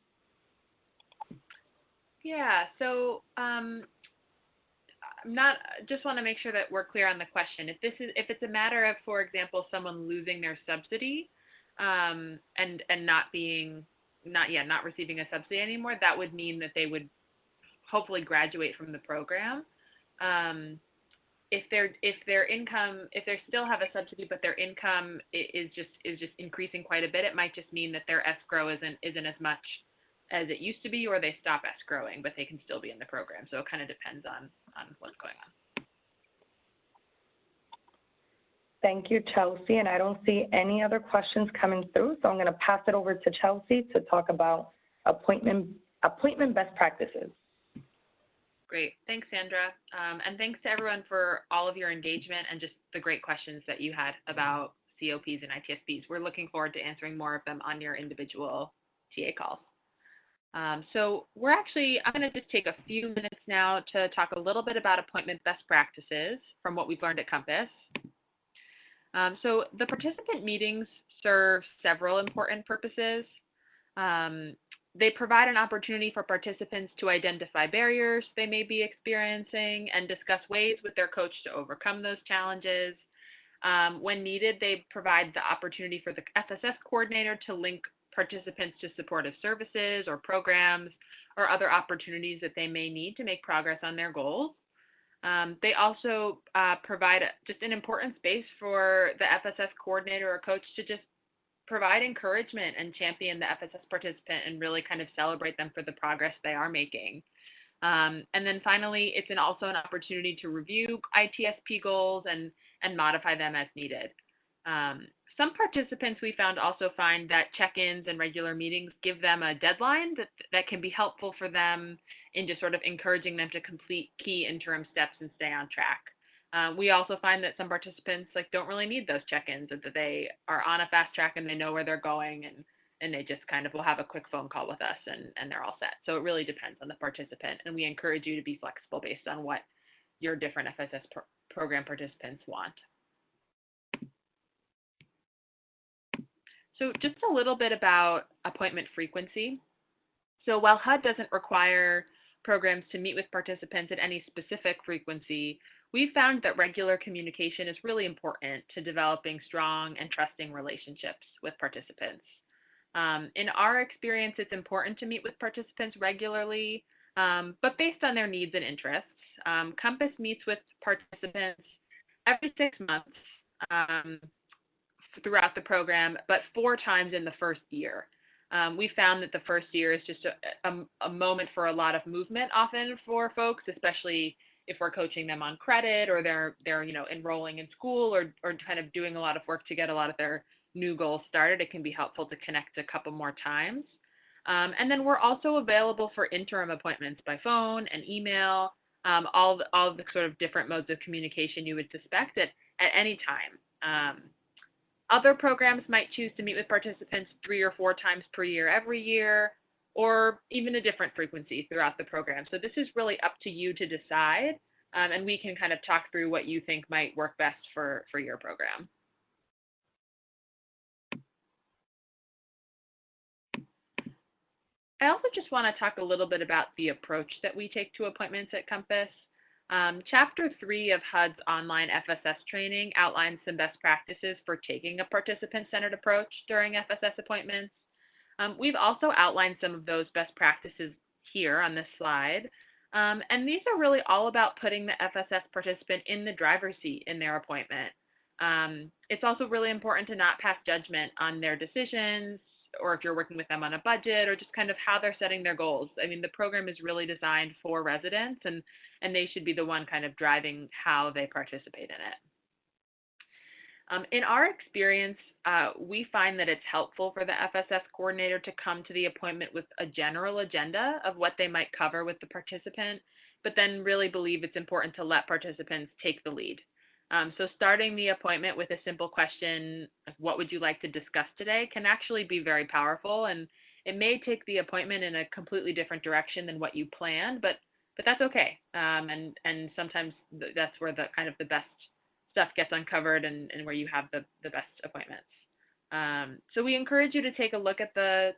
B: Yeah, so just want to make sure that we're clear on the question. If it's a matter of, for example, someone losing their subsidy and not receiving a subsidy anymore, that would mean that they would hopefully graduate from the program. If they still have a subsidy but their income is just increasing quite a bit, it might just mean that their escrow isn't as much as it used to be, or they stop escrowing, but they can still be in the program. So it kind of depends on what's going on.
C: Thank you, Chelsea. And I don't see any other questions coming through, so I'm going to pass it over to Chelsea to talk about appointment best practices.
B: Great. Thanks, Sandra. And thanks to everyone for all of your engagement and just the great questions that you had about COPs and ITSPs. We're looking forward to answering more of them on your individual TA calls. So I'm going to just take a few minutes now to talk a little bit about appointment best practices from what we've learned at Compass. So the participant meetings serve several important purposes. They provide an opportunity for participants to identify barriers they may be experiencing and discuss ways with their coach to overcome those challenges. When needed, they provide the opportunity for the FSS coordinator to link participants to supportive services or programs or other opportunities that they may need to make progress on their goals. They also provide just an important space for the FSS coordinator or coach to just provide encouragement and champion the FSS participant and really kind of celebrate them for the progress they are making. And then finally, it's also an opportunity to review ITSP goals and modify them as needed. Some participants we found also find that check-ins and regular meetings give them a deadline that can be helpful for them in just sort of encouraging them to complete key interim steps and stay on track. We also find that some participants don't really need those check-ins, or that they are on a fast track and they know where they're going, and they just kind of will have a quick phone call with us and they're all set. So it really depends on the participant, and we encourage you to be flexible based on what your different FSS program participants want. So just a little bit about appointment frequency. So while HUD doesn't require programs to meet with participants at any specific frequency, we've found that regular communication is really important to developing strong and trusting relationships with participants. In our experience, it's important to meet with participants regularly, but based on their needs and interests. Compass meets with participants every 6 months throughout the program, but 4 times in the first year. We found that the first year is just a moment for a lot of movement often for folks, especially if we're coaching them on credit, or they're enrolling in school, or kind of doing a lot of work to get a lot of their new goals started. It can be helpful to connect a couple more times. And then we're also available for interim appointments by phone and email, all the sort of different modes of communication you would suspect at any time. Other programs might choose to meet with participants 3 or 4 times per year every year, or even a different frequency throughout the program. So this is really up to you to decide, and we can kind of talk through what you think might work best for your program. I also just want to talk a little bit about the approach that we take to appointments at Compass. Chapter 3 of HUD's online FSS training outlines some best practices for taking a participant-centered approach during FSS appointments. We've also outlined some of those best practices here on this slide. And these are really all about putting the FSS participant in the driver's seat in their appointment. It's also really important to not pass judgment on their decisions, or if you're working with them on a budget, or just kind of how they're setting their goals. I mean, the program is really designed for residents, and they should be the one kind of driving how they participate in it. In our experience, we find that it's helpful for the FSS coordinator to come to the appointment with a general agenda of what they might cover with the participant, but then really believe it's important to let participants take the lead. So starting the appointment with a simple question, what would you like to discuss today, can actually be very powerful, and it may take the appointment in a completely different direction than what you planned, but that's okay. And sometimes that's where the kind of the best stuff gets uncovered, and where you have the best appointments. So we encourage you to take a look at the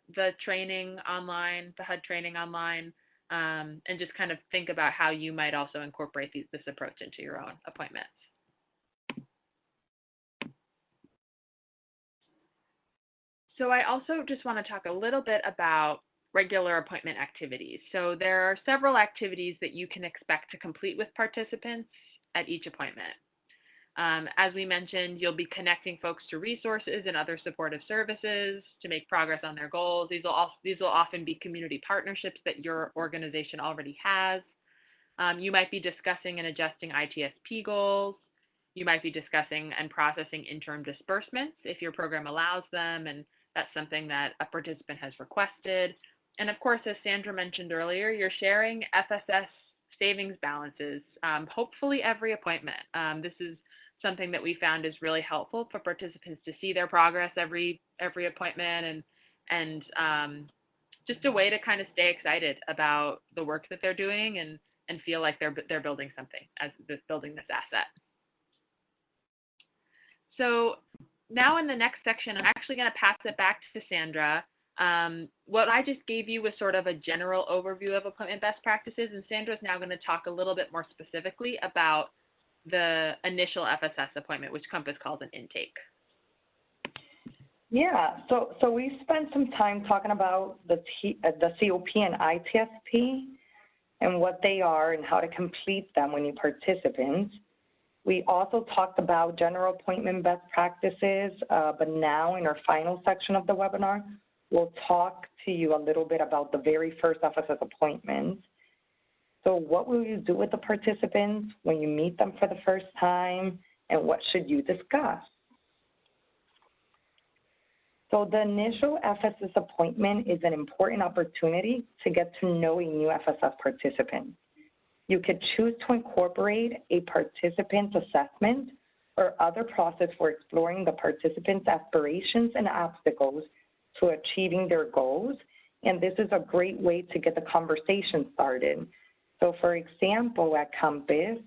B: training online, the HUD training online, and just kind of think about how you might also incorporate this approach into your own appointments. So I also just want to talk a little bit about regular appointment activities. So there are several activities that you can expect to complete with participants at each appointment. As we mentioned, you'll be connecting folks to resources and other supportive services to make progress on their goals. These will often be community partnerships that your organization already has. You might be discussing and adjusting ITSP goals. You might be discussing and processing interim disbursements if your program allows them, and that's something that a participant has requested. And of course, as Sandra mentioned earlier, you're sharing FSS savings balances, hopefully every appointment. This is something that we found is really helpful for participants to see their progress every appointment, and just a way to kind of stay excited about the work that they're doing, and and feel like they're building something as building this asset. So now in the next section, I'm actually going to pass it back to Sandra. What I just gave you was sort of a general overview of appointment best practices, and Sandra's now going to talk a little bit more specifically about the initial FSS appointment, which Compass calls an intake.
C: Yeah, so we spent some time talking about the COP and ITSP and what they are and how to complete them when you participant. We also talked about general appointment best practices, but now in our final section of the webinar, we'll talk to you a little bit about the very first FSS appointment. So what will you do with the participants when you meet them for the first time, and what should you discuss? So the initial FSS appointment is an important opportunity to get to know a new FSS participant. You could choose to incorporate a participant's assessment or other process for exploring the participant's aspirations and obstacles to achieving their goals, and this is a great way to get the conversation started. So for example, at Compass,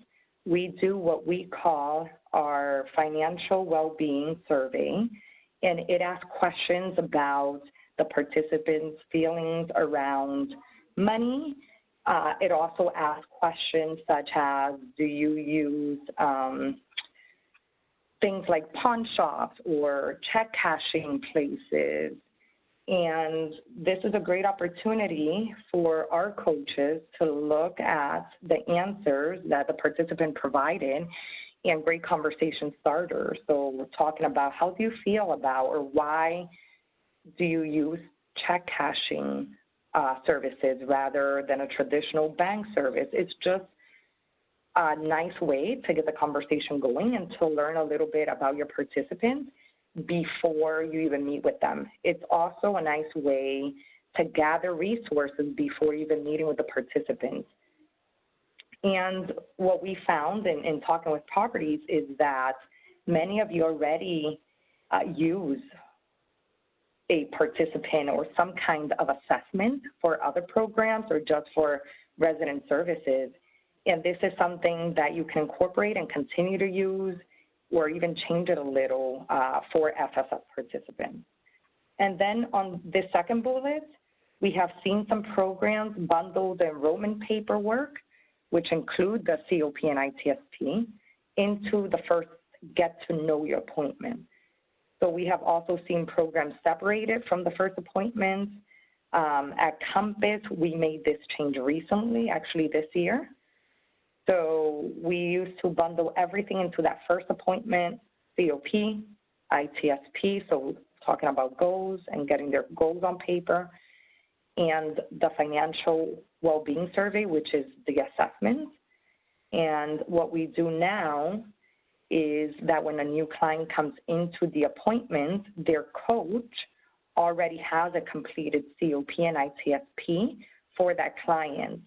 C: we do what we call our financial well-being survey, and it asks questions about the participants' feelings around money. It also asks questions such as, do you use things like pawn shops or check cashing places? And this is a great opportunity for our coaches to look at the answers that the participant provided and great conversation starters. So we're talking about how do you feel about or why do you use check cashing services rather than a traditional bank service. It's just a nice way to get the conversation going and to learn a little bit about your participants before you even meet with them. It's also a nice way to gather resources before even meeting with the participants. And what we found in talking with properties is that many of you already use a participant or some kind of assessment for other programs or just for resident services. And this is something that you can incorporate and continue to use or even change it a little for FSS participants. And then on this second bullet, we have seen some programs bundle the enrollment paperwork, which include the COP and ITSP, into the first get to know your appointment. So we have also seen programs separated from the first appointment. At Compass, we made this change recently, actually this year. So we used to bundle everything into that first appointment, COP, ITSP, so talking about goals and getting their goals on paper, and the financial well-being survey, which is the assessment. And what we do now is that when a new client comes into the appointment, their coach already has a completed COP and ITSP for that client.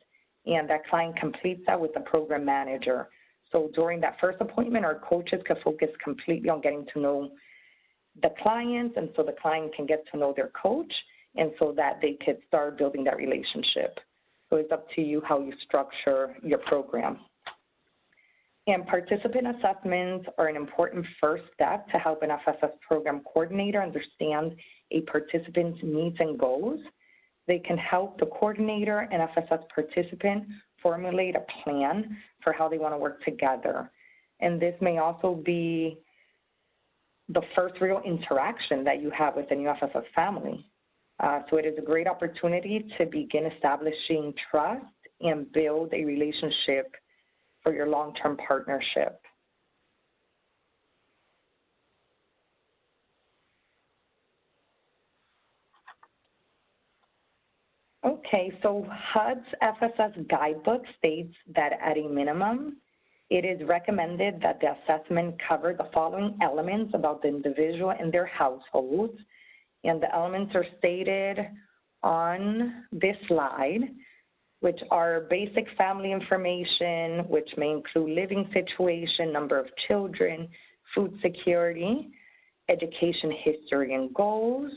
C: And that client completes that with the program manager. So during that first appointment, our coaches can focus completely on getting to know the clients, and so the client can get to know their coach, and so that they could start building that relationship. So it's up to you how you structure your program. And participant assessments are an important first step to help an FSS program coordinator understand a participant's needs and goals. They can help the coordinator and FSS participant formulate a plan for how they want to work together. And this may also be the first real interaction that you have with a new FSS family. So it is a great opportunity to begin establishing trust and build a relationship for your long-term partnership. Okay, so HUD's FSS guidebook states that at a minimum, it is recommended that the assessment cover the following elements about the individual and their households. And the elements are stated on this slide, which are basic family information, which may include living situation, number of children, food security, education history and goals.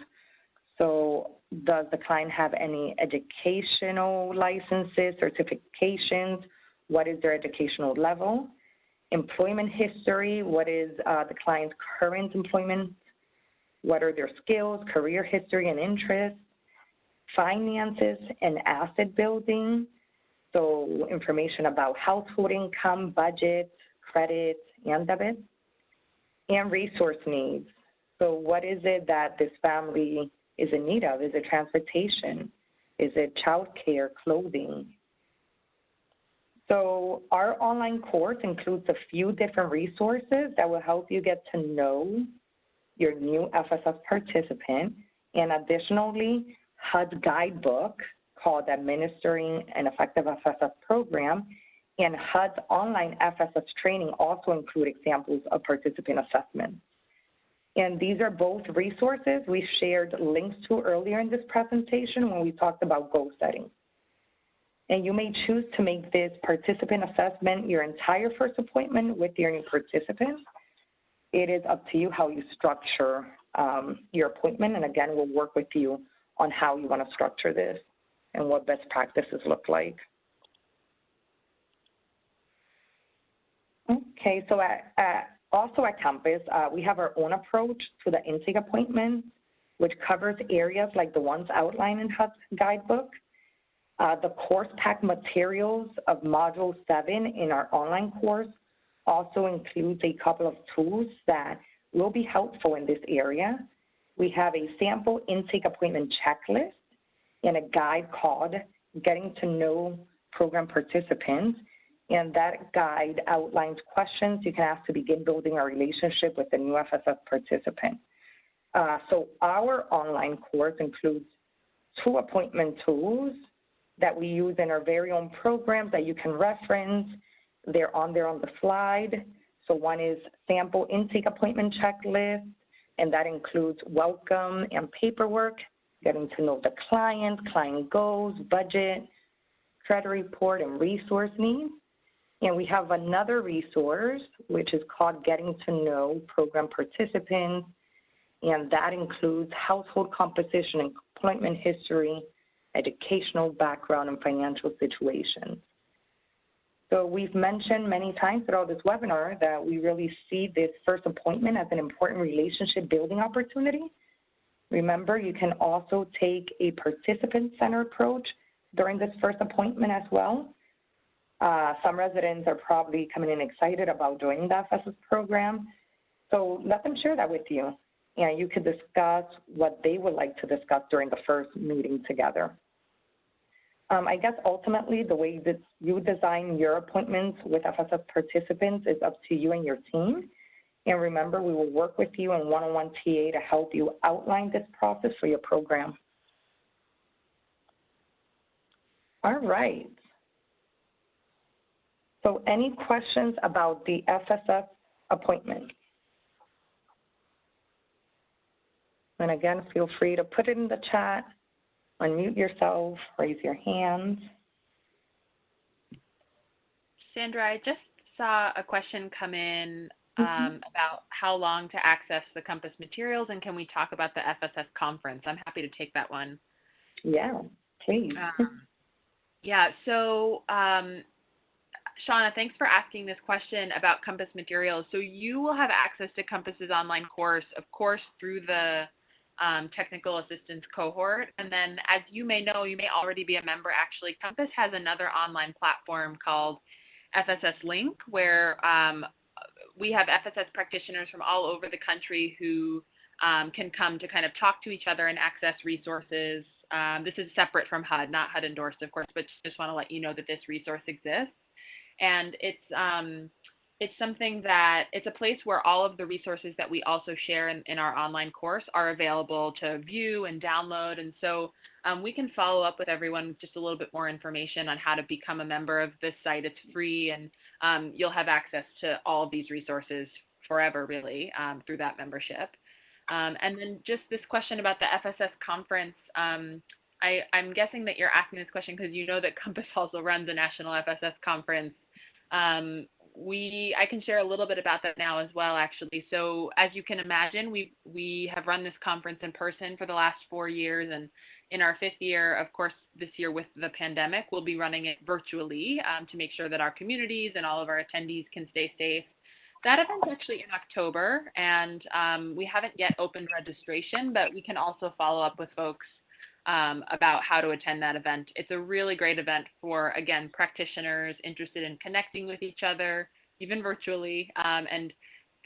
C: So does the client have any educational licenses, certifications, what is their educational level, employment history, what is the client's current employment, what are their skills, career history and interests, finances and asset building, so information about household income, budget, credit, and debit, and resource needs. So what is it that this family is in need of? Is it transportation? Is it childcare, clothing? So our online course includes a few different resources that will help you get to know your new FSS participant, and additionally, HUD's guidebook called Administering an Effective FSS Program, and HUD's online FSS training also include examples of participant assessments. And these are both resources we shared links to earlier in this presentation when we talked about goal setting. And you may choose to make this participant assessment your entire first appointment with your new participant. It is up to you how you structure your appointment, and again, we'll work with you on how you want to structure this and what best practices look like. Okay, so also at campus, we have our own approach to the intake appointment, which covers areas like the ones outlined in HUD's guidebook. The course pack materials of Module 7 in our online course also includes a couple of tools that will be helpful in this area. We have a sample intake appointment checklist and a guide called Getting to Know Program Participants, and that guide outlines questions you can ask to begin building a relationship with the new FSS participant. So our online course includes 2 appointment tools that we use in our very own programs that you can reference. They're on there on the slide. So one is sample intake appointment checklist, and that includes welcome and paperwork, getting to know the client, client goals, budget, credit report, and resource needs. And we have another resource, which is called Getting to Know Program Participants, and that includes household composition, employment history, educational background, and financial situations. So we've mentioned many times throughout this webinar that we really see this first appointment as an important relationship building opportunity. Remember, you can also take a participant-centered approach during this first appointment as well. Some residents are probably coming in excited about joining the FSS program. So let them share that with you, and you can discuss what they would like to discuss during the first meeting together. I guess ultimately the way that you design your appointments with FSS participants is up to you and your team. And remember, we will work with you in one-on-one TA to help you outline this process for your program. All right. So any questions about the FSS appointment? And again, feel free to put it in the chat, unmute yourself, raise your hand.
B: Sandra, I just saw a question come in about how long to access the Compass materials, and can we talk about the FSS conference? I'm happy to take that one.
C: Yeah, please.
B: Yeah, so Shauna, thanks for asking this question about Compass materials. So you will have access to Compass's online course, of course, through the technical assistance cohort. And then, as you may know, you may already be a member, actually, Compass has another online platform called FSS Link, where we have FSS practitioners from all over the country who can come to kind of talk to each other and access resources. This is separate from HUD, not HUD endorsed, of course, but just want to let you know that this resource exists. And it's something that, it's a place where all of the resources that we also share in our online course are available to view and download. And so we can follow up with everyone with just a little bit more information on how to become a member of this site. It's free, and you'll have access to all of these resources forever, really, through that membership. And then just this question about the FSS conference, I'm guessing that you're asking this question because you know that Compass also runs a national FSS conference. I can share a little bit about that now as well, actually. So as you can imagine, we have run this conference in person for the last 4 years, and in our 5th year, of course, this year with the pandemic, we'll be running it virtually to make sure that our communities and all of our attendees can stay safe. That event's actually in October, and we haven't yet opened registration, but we can also follow up with folks about how to attend that event. It's a really great event for, again, practitioners interested in connecting with each other, even virtually, and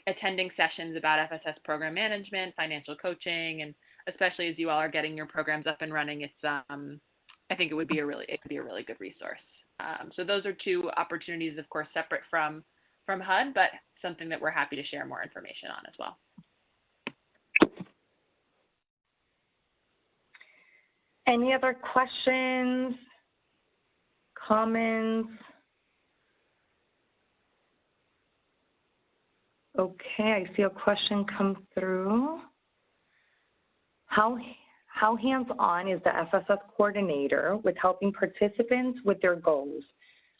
B: attending sessions about FSS program management, financial coaching, and especially as you all are getting your programs up and running, it's I think it would be a really good resource. So those are 2 opportunities, of course, separate from HUD, but something that we're happy to share more information on as well.
C: Any other questions, comments? Okay, I see a question come through. How hands-on is the FSS coordinator with helping participants with their goals?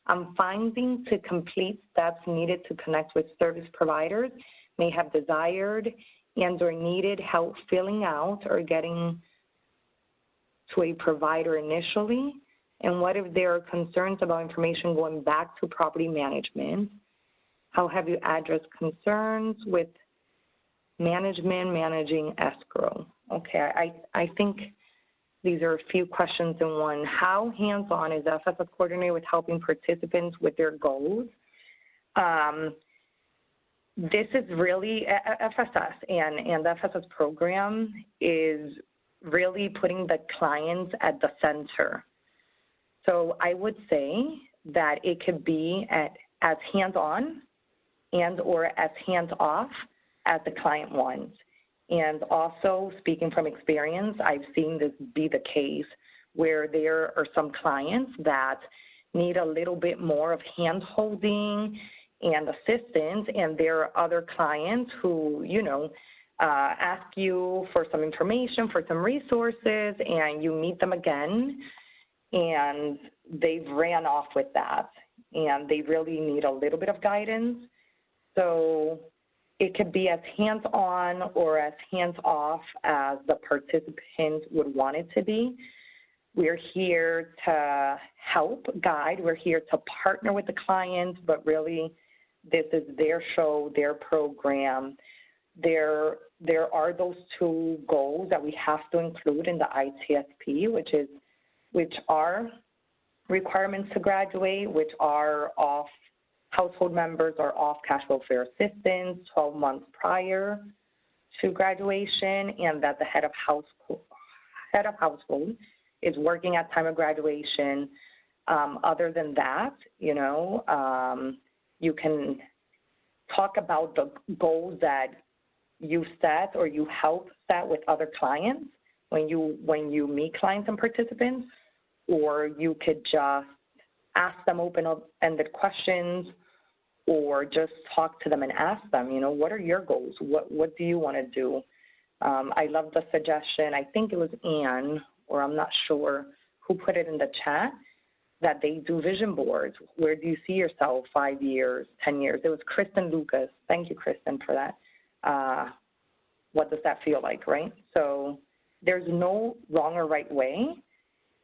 C: I'm finding to complete steps needed to connect with service providers may have desired and or needed help filling out or getting to a provider initially, and what if there are concerns about information going back to property management? How have you addressed concerns with management managing escrow? Okay, I think these are a few questions in one. How hands-on is the FSS coordinator with helping participants with their goals? This is really FSS, and the FSS program is really putting the clients at the center. So I would say that it could be as hands-on and or as hands-off as the client wants. And also, speaking from experience, I've seen this be the case where there are some clients that need a little bit more of hand-holding and assistance, and there are other clients who, ask you for some information, for some resources, and you meet them again, and they've ran off with that, and they really need a little bit of guidance. So it could be as hands-on or as hands-off as the participant would want it to be. We're here to help guide. We're here to partner with the client, but really this is their show, their program. There are those 2 goals that we have to include in the ITSP, which are requirements to graduate, which are off household members or off cash welfare assistance 12 months prior to graduation, and that the head of household is working at time of graduation. Other than that, you can talk about the goals that you set or you help set with other clients when you meet clients and participants, or you could just ask them open-ended questions, or just talk to them and ask them, what are your goals? What do you want to do? I love the suggestion. I think it was Anne, or I'm not sure who put it in the chat, that they do vision boards. Where do you see yourself 5 years, 10 years? It was Kristen Lucas. Thank you, Kristen, for that. What does that feel like, right? So there's no wrong or right way.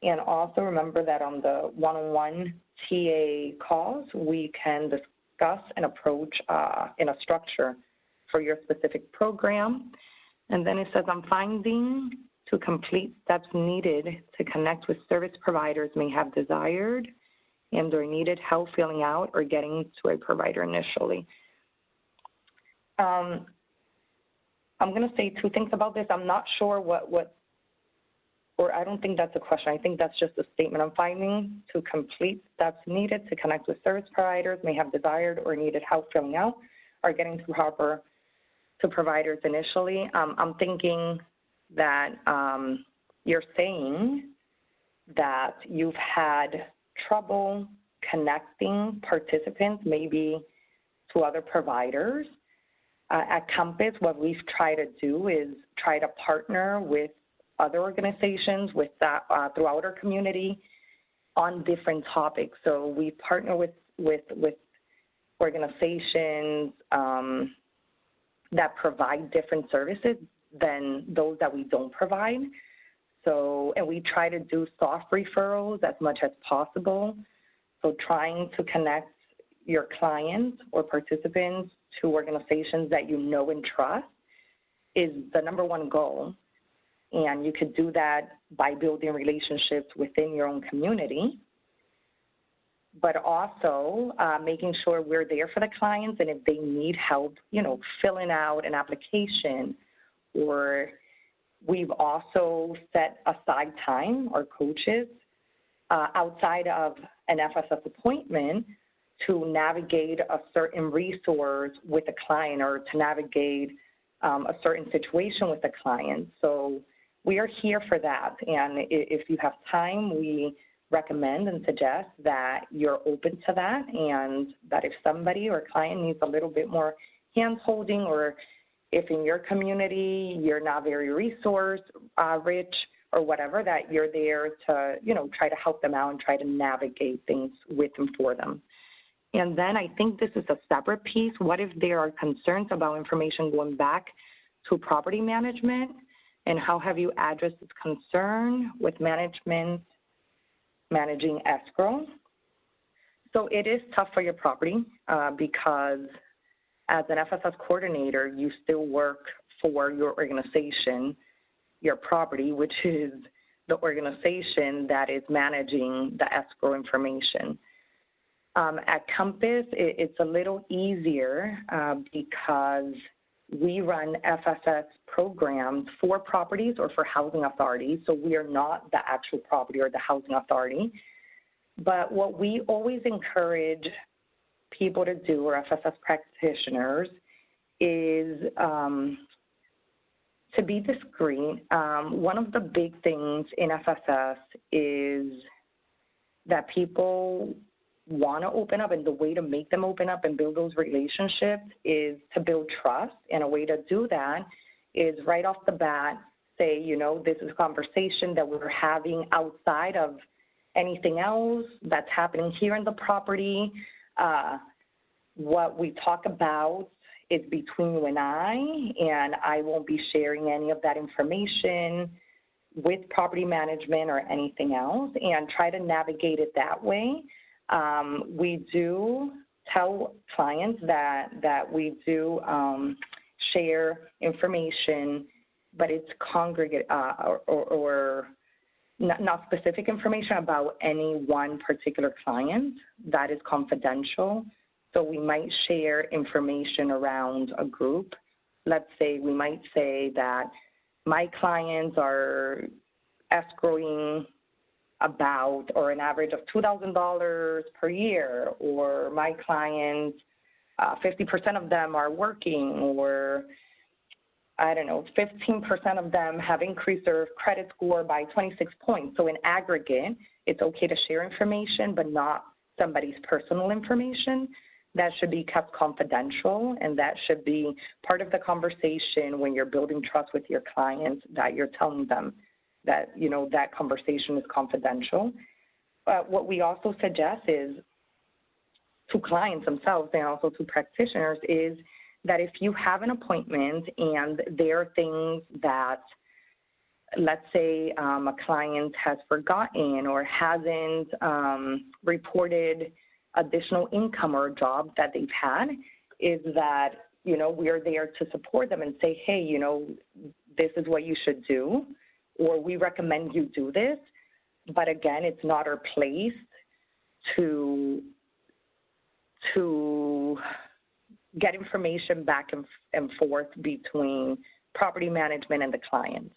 C: And also remember that on the one-on-one TA calls, we can discuss an approach in a structure for your specific program. And then it says, I'm finding to complete steps needed to connect with service providers may have desired and or needed help filling out or getting to a provider initially. I'm going to say 2 things about this. I'm not sure or I don't think that's a question. I think that's just a statement. I'm finding to complete steps needed to connect with service providers may have desired or needed help filling out or getting to providers initially. I'm thinking that you're saying that you've had trouble connecting participants maybe to other providers. At Compass, what we've tried to do is try to partner with other organizations with that throughout our community on different topics. So we partner with organizations that provide different services than those that we don't provide. So, and we try to do soft referrals as much as possible. So trying to connect your clients or participants to organizations that you know and trust is the number one goal. And you could do that by building relationships within your own community, but also making sure we're there for the clients, and if they need help, you know, filling out an application, or we've also set aside time, our coaches, outside of an FSS appointment to navigate a certain resource with a client, or to navigate a certain situation with a client. So we are here for that, and if you have time, we recommend and suggest that you're open to that, and that if somebody or client needs a little bit more hand-holding, or if in your community you're not very resource rich or whatever, that you're there to, you know, try to help them out and try to navigate things with and for them. And then I think this is a separate piece. What if there are concerns about information going back to property management, and how have you addressed this concern with management managing escrow? So it is tough for your property because as an FSS coordinator, you still work for your organization, your property, which is the organization that is managing the escrow information. At Compass, it's a little easier because we run FSS programs for properties or for housing authorities, so we are not the actual property or the housing authority. But what we always encourage people to do, or FSS practitioners, is to be discreet. One of the big things in FSS is that people want to open up, and the way to make them open up and build those relationships is to build trust. And a way to do that is right off the bat say, you know, this is a conversation that we're having outside of anything else that's happening here in the property. What we talk about is between you and I won't be sharing any of that information with property management or anything else, and try to navigate it that way. We do tell clients that we do share information, but it's congregate or not specific information about any one particular client. That is confidential. So we might share information around a group. Let's say we might say that my clients are escrowing about, or an average of $2,000 per year, or my clients, 50% of them are working, or I don't know, 15% of them have increased their credit score by 26 points. So in aggregate, it's okay to share information, but not somebody's personal information. That should be kept confidential, and that should be part of the conversation when you're building trust with your clients, that you're telling them that, you know, that conversation is confidential. But what we also suggest is to clients themselves and also to practitioners is that if you have an appointment and there are things that, let's say a client has forgotten or hasn't reported additional income or a job that they've had, is that, you know, we're there to support them and say, hey, you know, this is what you should do, or we recommend you do this. But again, it's not our place to get information back and forth between property management and the client.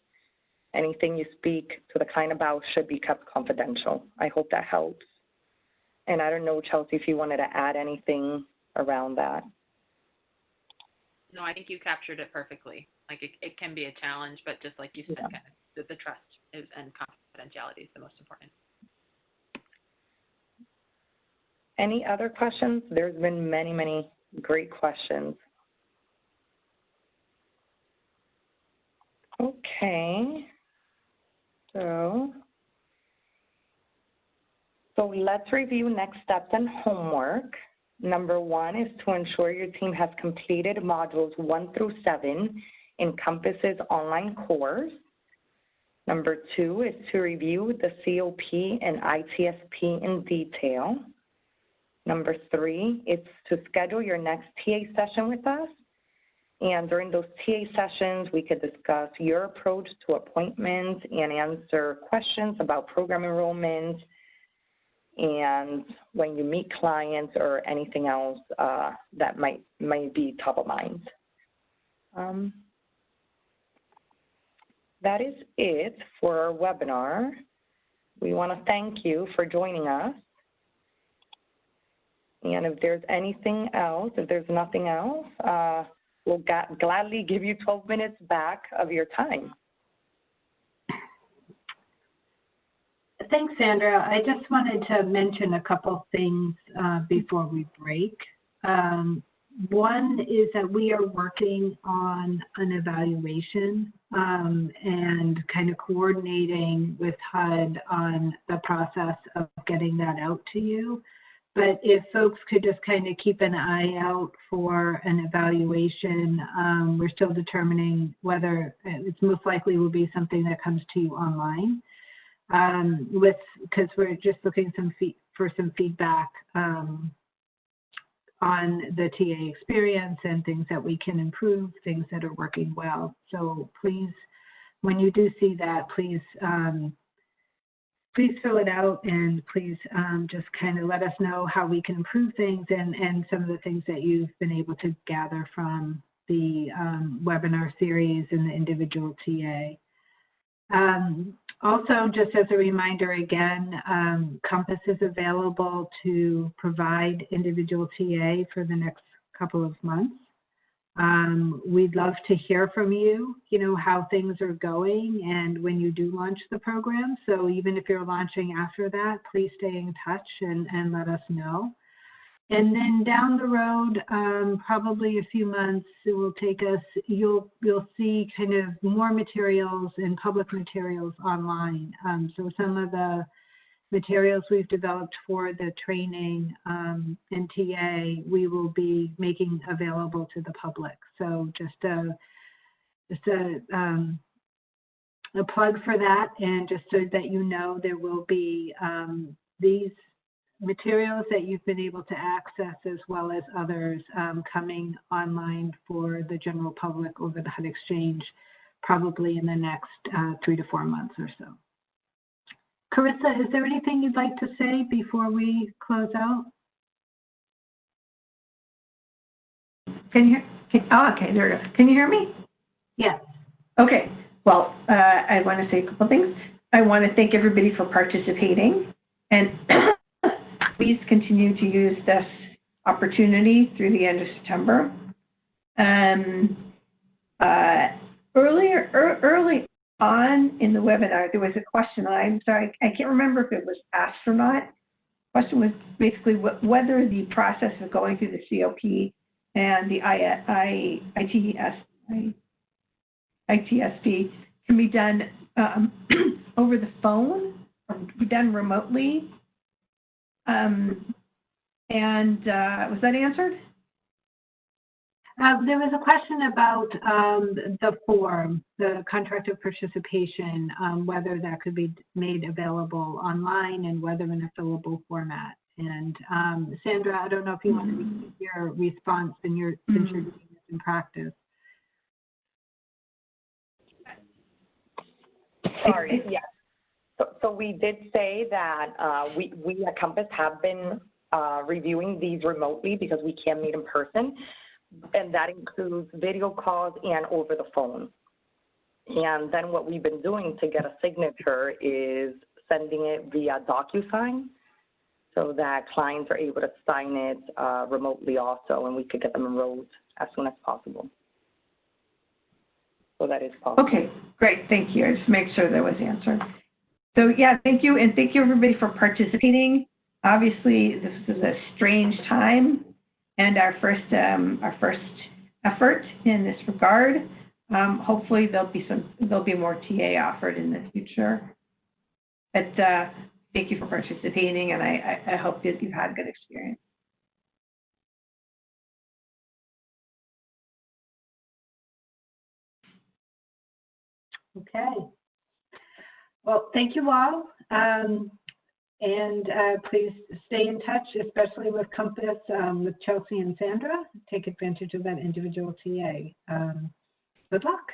C: Anything you speak to the client about should be kept confidential. I hope that helps. And I don't know, Chelsea, if you wanted to add anything around that.
B: No, I think you captured it perfectly. Like it can be a challenge, but just like you said,
C: Yeah.
B: kind of, the trust is, and confidentiality is the most important.
C: Any other questions? There's been many, many great questions. Okay. So let's review next steps and homework. Number 1 is to ensure your team has completed modules 1 through 7 in Compass's online course. Number 2 is to review the COP and ITSP in detail. Number 3 is to schedule your next TA session with us. And during those TA sessions, we could discuss your approach to appointments and answer questions about program enrollment and when you meet clients or anything else that might be top of mind. That is it for our webinar. We want to thank you for joining us. And if there's anything else, if there's nothing else, we'll gladly give you 12 minutes back of your time.
A: Thanks, Sandra. I just wanted to mention a couple things before we break. One is that we are working on an evaluation and kind of coordinating with HUD on the process of getting that out to you. But if folks could just kind of keep an eye out for an evaluation, we're still determining whether it's most likely will be something that comes to you online. Because we're just looking for some feedback on the TA experience and things that we can improve, things that are working well. So please, when you do see that, please fill it out, and please just kind of let us know how we can improve things and some of the things that you've been able to gather from the webinar series and the individual TA. Also, just as a reminder again, Compass is available to provide individual TA for the next couple of months. We'd love to hear from you, how things are going and when you do launch the program. So even if you're launching after that, please stay in touch and let us know. And then down the road, probably a few months, it will take us, you'll see kind of more materials and public materials online. So some of the materials we've developed for the training and TA, we will be making available to the public. So just a plug for that, and just so that you know, there will be these materials that you've been able to access, as well as others coming online for the general public over the HUD Exchange, probably in the next 3 to 4 months or so. Carissa, is there anything you'd like to say before we close out?
F: Okay, there it is. Can you hear me?
A: Yes.
F: Okay, well, I want to say a couple things. I want to thank everybody for participating, and please continue to use this opportunity through the end of September. Early on in the webinar, there was a question. I'm sorry, I can't remember if it was asked or not. The question was basically whether the process of going through the COP and the ITSP can be done over the phone or be done remotely. Was that answered?
A: There was a question about the form, the contract of participation, whether that could be made available online and whether in a fillable format. And Sandra, I don't know if you want to give your response since you're doing this in practice.
C: Sorry, yes. So we did say that we at Compass have been reviewing these remotely because we can't meet in person, and that includes video calls and over the phone. And then what we've been doing to get a signature is sending it via DocuSign so that clients are able to sign it remotely also, and we could get them enrolled as soon as possible. So that is possible.
F: Okay, great, thank you. I just make sure that was answered. So yeah, thank you, and thank you everybody for participating. Obviously, this is a strange time, and our first effort in this regard. Hopefully, there'll be more TA offered in the future. But thank you for participating, and I hope that you've had a good experience.
A: Okay. Well, thank you all. Please stay in touch, especially with Compass, with Chelsea and Sandra. Take advantage of that individual TA. Good luck.